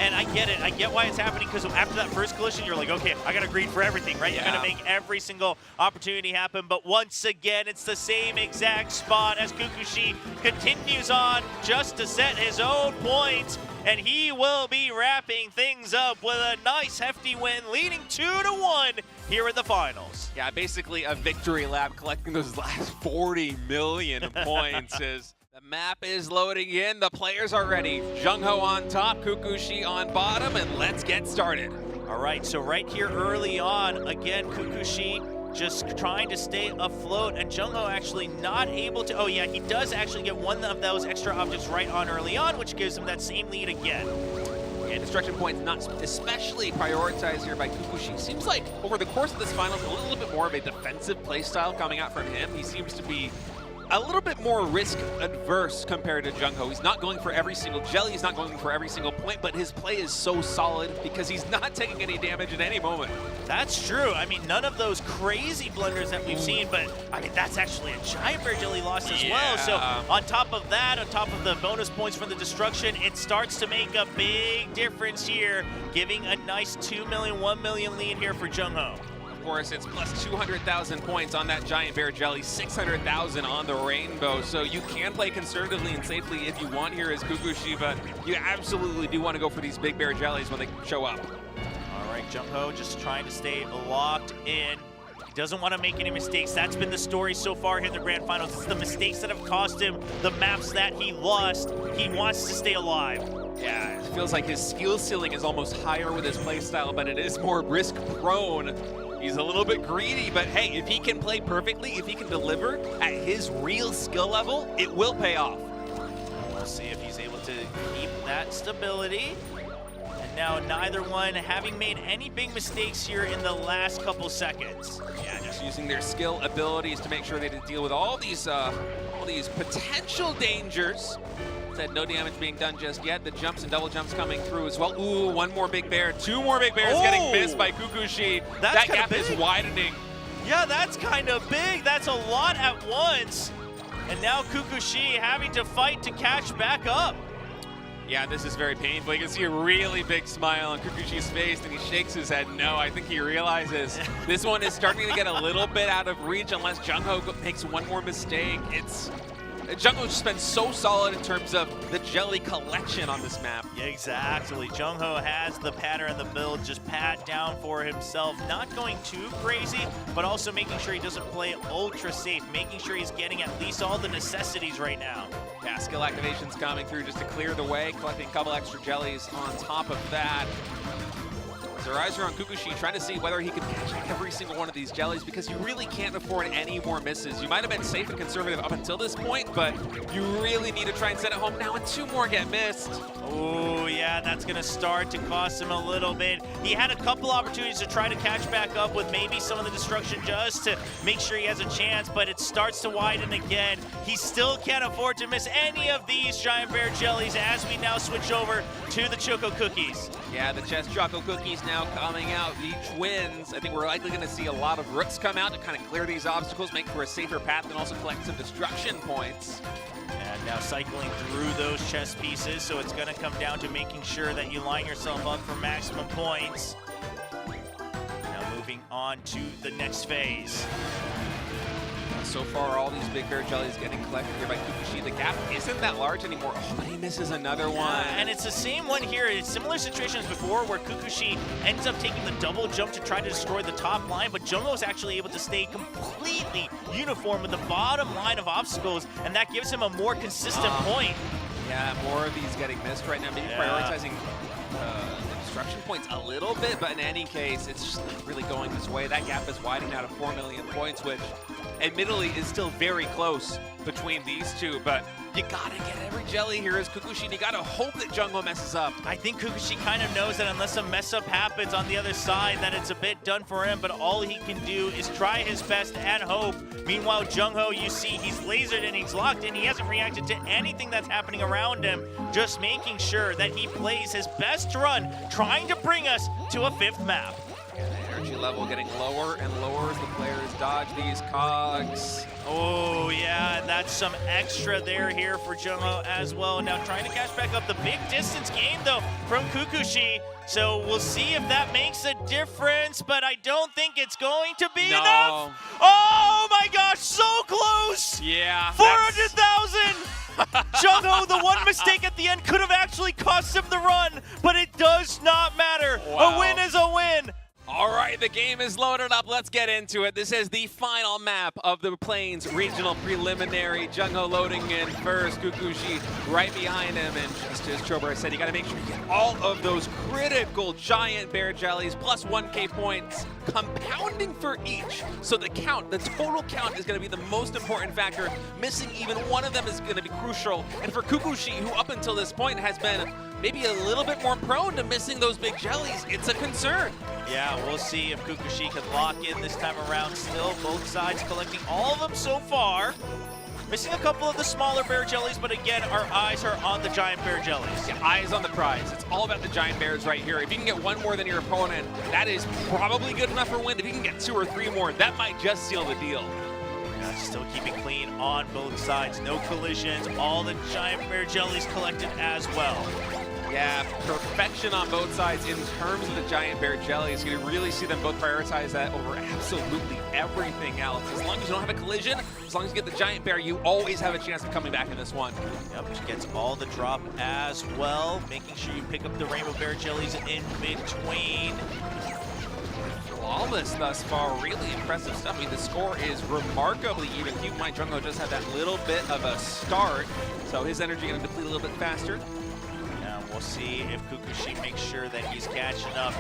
And I get it. I get why it's happening, because after that first collision, you're like, okay, I got to greed for everything, right? Yeah. You're going to make every single opportunity happen. But once again, it's the same exact spot as Kukushi continues on just to set his own points. And he will be wrapping things up with a nice hefty win, leading 2-1 here in the finals. Yeah, basically a victory lap, collecting those last 40 million points. As the map is loading in, the players are ready. Jung-ho on top, Kukushi on bottom, and let's get started. All right, so right here early on, again, Kukushi just trying to stay afloat, and Jung-ho actually not able to. Oh yeah, he does actually get one of those extra objects right on early on, which gives him that same lead again. And destruction points not especially prioritized here by Kukushi. Seems like over the course of this finals, a little bit more of a defensive playstyle coming out from him. He seems to be a little bit more risk adverse compared to Jung-ho. He's not going for every single jelly, he's not going for every single point, but his play is so solid because he's not taking any damage at any moment. That's true. I mean, none of those crazy blunders that we've seen, but I mean, that's actually a giant bear jelly loss as well. So on top of that, on top of the bonus points from the destruction, it starts to make a big difference here, giving a nice 2 million, 1 million lead here for Jung-ho. Of course, it's plus 200,000 points on that giant bear jelly, 600,000 on the rainbow. So you can play conservatively and safely if you want here as Kukushi, but you absolutely do want to go for these big bear jellies when they show up. All right, Jung-ho just trying to stay locked in. He doesn't want to make any mistakes. That's been the story so far here in the grand finals. It's the mistakes that have cost him the maps that he lost. He wants to stay alive. Yeah, it feels like his skill ceiling is almost higher with his playstyle, but it is more risk prone. He's a little bit greedy, but hey, if he can play perfectly, if he can deliver at his real skill level, it will pay off. We'll see if he's able to keep that stability. And now neither one having made any big mistakes here in the last couple seconds. Yeah, just using their skill abilities to make sure they deal with all these potential dangers. Said no damage being done just yet. The jumps and double jumps coming through as well. Ooh, one more big bear. 2 more big bears getting missed by Kukushi. That gap is widening. Yeah, that's kind of big. That's a lot at once. And now Kukushi having to fight to catch back up. Yeah, this is very painful. You can see a really big smile on Kukushi's face, and he shakes his head no. I think he realizes this one is starting to get a little bit out of reach unless Jung-ho makes one more mistake. Jung-ho's just been so solid in terms of the jelly collection on this map. Yeah, exactly. Jung-ho has the pattern and the build just pat down for himself. Not going too crazy, but also making sure he doesn't play ultra safe, making sure he's getting at least all the necessities right now. Yeah, skill activations coming through just to clear the way, collecting a couple extra jellies on top of that. Their eyes are on Kukushi, trying to see whether he can catch every single one of these jellies, because you really can't afford any more misses. You might have been safe and conservative up until this point, but you really need to try and send it home now, and 2 more get missed. Oh, yeah, that's going to start to cost him a little bit. He had a couple opportunities to try to catch back up with maybe some of the destruction just to make sure he has a chance, but it starts to widen again. He still can't afford to miss any of these giant bear jellies as we now switch over to the Choco Cookies. Yeah, the chest Choco Cookies now coming out. Each wins. I think we're likely going to see a lot of rooks come out to kind of clear these obstacles, make for a safer path, and also collect some destruction points. And now cycling through those chess pieces, so it's going to come down to making sure that you line yourself up for maximum points. Now moving on to the next phase. So far, all these big bear jellies getting collected here by Kukushi. The gap isn't that large anymore. Oh, but he misses another one. And it's the same one here. It's similar situations before where Kukushi ends up taking the double jump to try to destroy the top line, but Jung-ho is actually able to stay completely uniform with the bottom line of obstacles, and that gives him a more consistent point. Yeah, more of these getting missed right now. Maybe prioritizing the destruction points a little bit, but in any case, it's just not really going this way. That gap is widening out of 4 million points, which admittedly is still very close between these two, but you gotta get every jelly here as Kukushi, and you gotta hope that Jung-ho messes up. I think Kukushi kind of knows that unless a mess up happens on the other side, that it's a bit done for him, but all he can do is try his best and hope. Meanwhile, Jung-ho, you see, he's lasered and he's locked in. He hasn't reacted to anything that's happening around him, just making sure that he plays his best run, trying to bring us to a 5th map. And the energy level getting lower and lower as the players dodge these cogs. Oh, yeah, that's some extra there here for Jung-ho as well. Now trying to catch back up the big distance gain, though, from Kukushi. So we'll see if that makes a difference, but I don't think it's going to be enough. Oh, my gosh, so close. Yeah. 400,000. Jung-ho, the one mistake at the end could have actually cost him the run, but it does not matter. Wow. A win is a win. All right, the game is loaded up. Let's get into it. This is the final map of the Plains Regional Preliminary. Jung-ho loading in first, Kukushi right behind him. And just as Chobar said, you got to make sure you get all of those critical giant bear jellies plus 1K points, compounding for each. So the count, the total count is going to be the most important factor. Missing even one of them is going to be crucial. And for Kukushi, who up until this point has been maybe a little bit more prone to missing those big jellies, it's a concern. Yeah, we'll see if Kukushi can lock in this time around. Still, both sides collecting all of them so far. Missing a couple of the smaller bear jellies, but again, our eyes are on the giant bear jellies. Yeah, eyes on the prize. It's all about the giant bears right here. If you can get one more than your opponent, that is probably good enough for a win. If you can get 2 or 3 more, that might just seal the deal. Yeah, still keeping clean on both sides. No collisions. All the giant bear jellies collected as well. Yeah, perfection on both sides in terms of the giant bear jellies. You can really see them both prioritize that over absolutely everything else. As long as you don't have a collision, as long as you get the giant bear, you always have a chance of coming back in this one. Yep, she gets all the drop as well, making sure you pick up the rainbow bear jellies in between. Flawless thus far, really impressive stuff. I mean, the score is remarkably even. Keep in mind, Jung-ho just had that little bit of a start, so his energy going to deplete a little bit faster. We'll see if Kukushi makes sure that he's catching up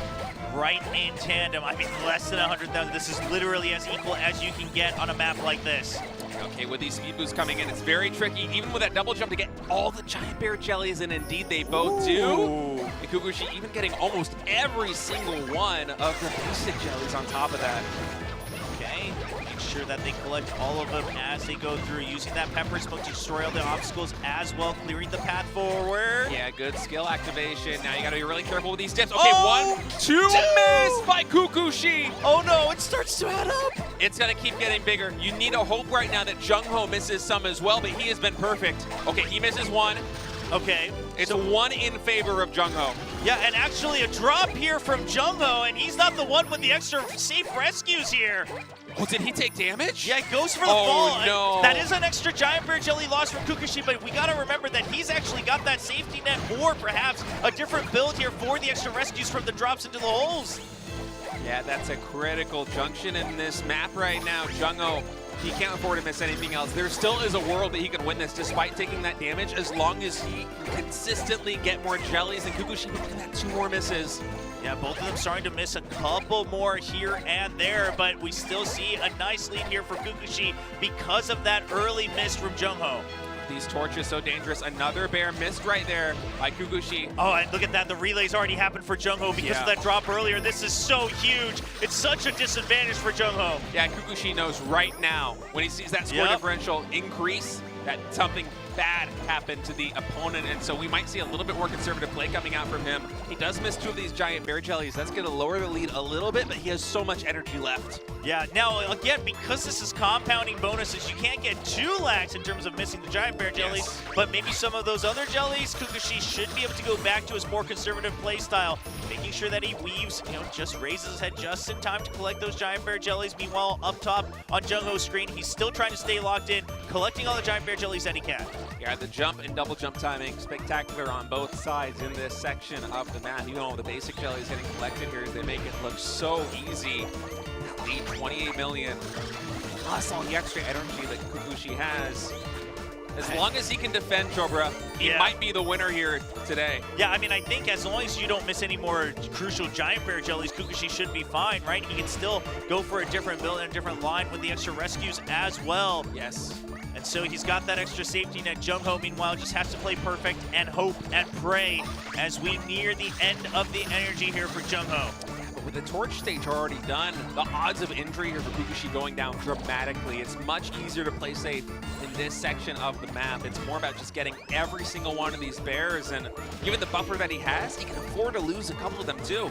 right in tandem. I mean, less than 100,000. This is literally as equal as you can get on a map like this. Okay, with these speed boosts coming in, it's very tricky, even with that double jump, to get all the giant bear jellies, and indeed they both do. And Kukushi even getting almost every single one of the basic jellies on top of that. Okay, make sure that they collect all of them as they go through, using that pepper smoke to destroy all the obstacles as well, clearing the path forward. Yeah, good skill activation. Now you gotta be really careful with these dips. Okay, 1, 2, miss by Kukushi. Oh no, it starts to add up. It's gonna keep getting bigger. You need a hope right now that Jung-ho misses some as well, but he has been perfect. Okay, he misses one. Okay. It's a 1 in favor of Jung-ho. Yeah, and actually a drop here from Jung-ho, and he's not the one with the extra safe rescues here. Oh, did he take damage? Yeah, he goes for the fall. Oh, no. That is an extra giant bear jelly loss from Kukushi, but we got to remember that he's actually got that safety net, or perhaps a different build here for the extra rescues from the drops into the holes. Yeah, that's a critical junction in this map right now. Jung-ho, he can't afford to miss anything else. There still is a world that he can win this despite taking that damage, as long as he can consistently get more jellies. And Kukushi, look at that, 2 more misses. Yeah, both of them starting to miss a couple more here and there, but we still see a nice lead here for Kukushi because of that early miss from Jung-ho. These torches so dangerous. Another bear missed right there by Kukushi. Oh, and look at that. The relay's already happened for Jung-ho because of that drop earlier. This is so huge. It's such a disadvantage for Jung-ho. Yeah, Kukushi knows right now when he sees that score differential increase that something bad happened to the opponent, and so we might see a little bit more conservative play coming out from him. He does miss 2 of these giant bear jellies. That's going to lower the lead a little bit, but he has so much energy left. Yeah, now again, because this is compounding bonuses, you can't get too lax in terms of missing the giant bear jellies, but maybe some of those other jellies, Kukushi should be able to go back to his more conservative play style. making sure that he weaves, just raises his head just in time to collect those giant bear jellies. Meanwhile, up top on Jung-Ho's screen, he's still trying to stay locked in, collecting all the giant bear jellies that he can. Yeah, the jump and double jump timing, spectacular on both sides in this section of the map. The basic jellies getting collected here as they make it look so easy. Lead 28 million, plus all the extra energy that Kukushi has. As long as he can defend Chobra, he might be the winner here today. Yeah, I mean, I think as long as you don't miss any more crucial giant bear jellies, Kukushi should be fine, right? He can still go for a different build and a different line with the extra rescues as well. Yes. And so he's got that extra safety net. Jung-Ho, meanwhile, just has to play perfect and hope and pray as we near the end of the energy here for Jung-Ho. With the torch stage already done, the odds of injury here for Kukushi going down dramatically. It's much easier to play safe in this section of the map. It's more about just getting every single one of these bears, and given the buffer that he has, he can afford to lose a couple of them too.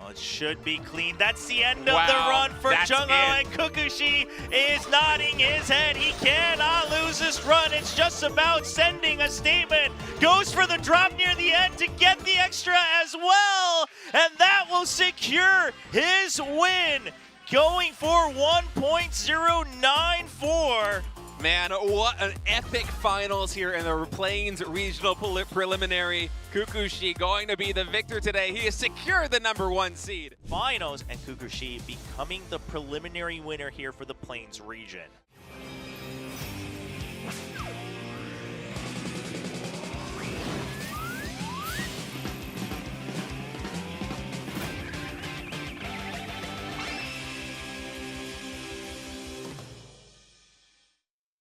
It should be clean. That's the end of the run for Jung-Ho, and Kukushi is nodding his head. He cannot lose this run. It's just about sending a statement. Goes for the drop near the end to get the extra as well, and that will secure his win, going for 1.094. Man, what an epic finals here in the Plains Regional Preliminary. Kukushi going to be the victor today. He has secured the #1 seed. Finals, and Kukushi becoming the preliminary winner here for the Plains region.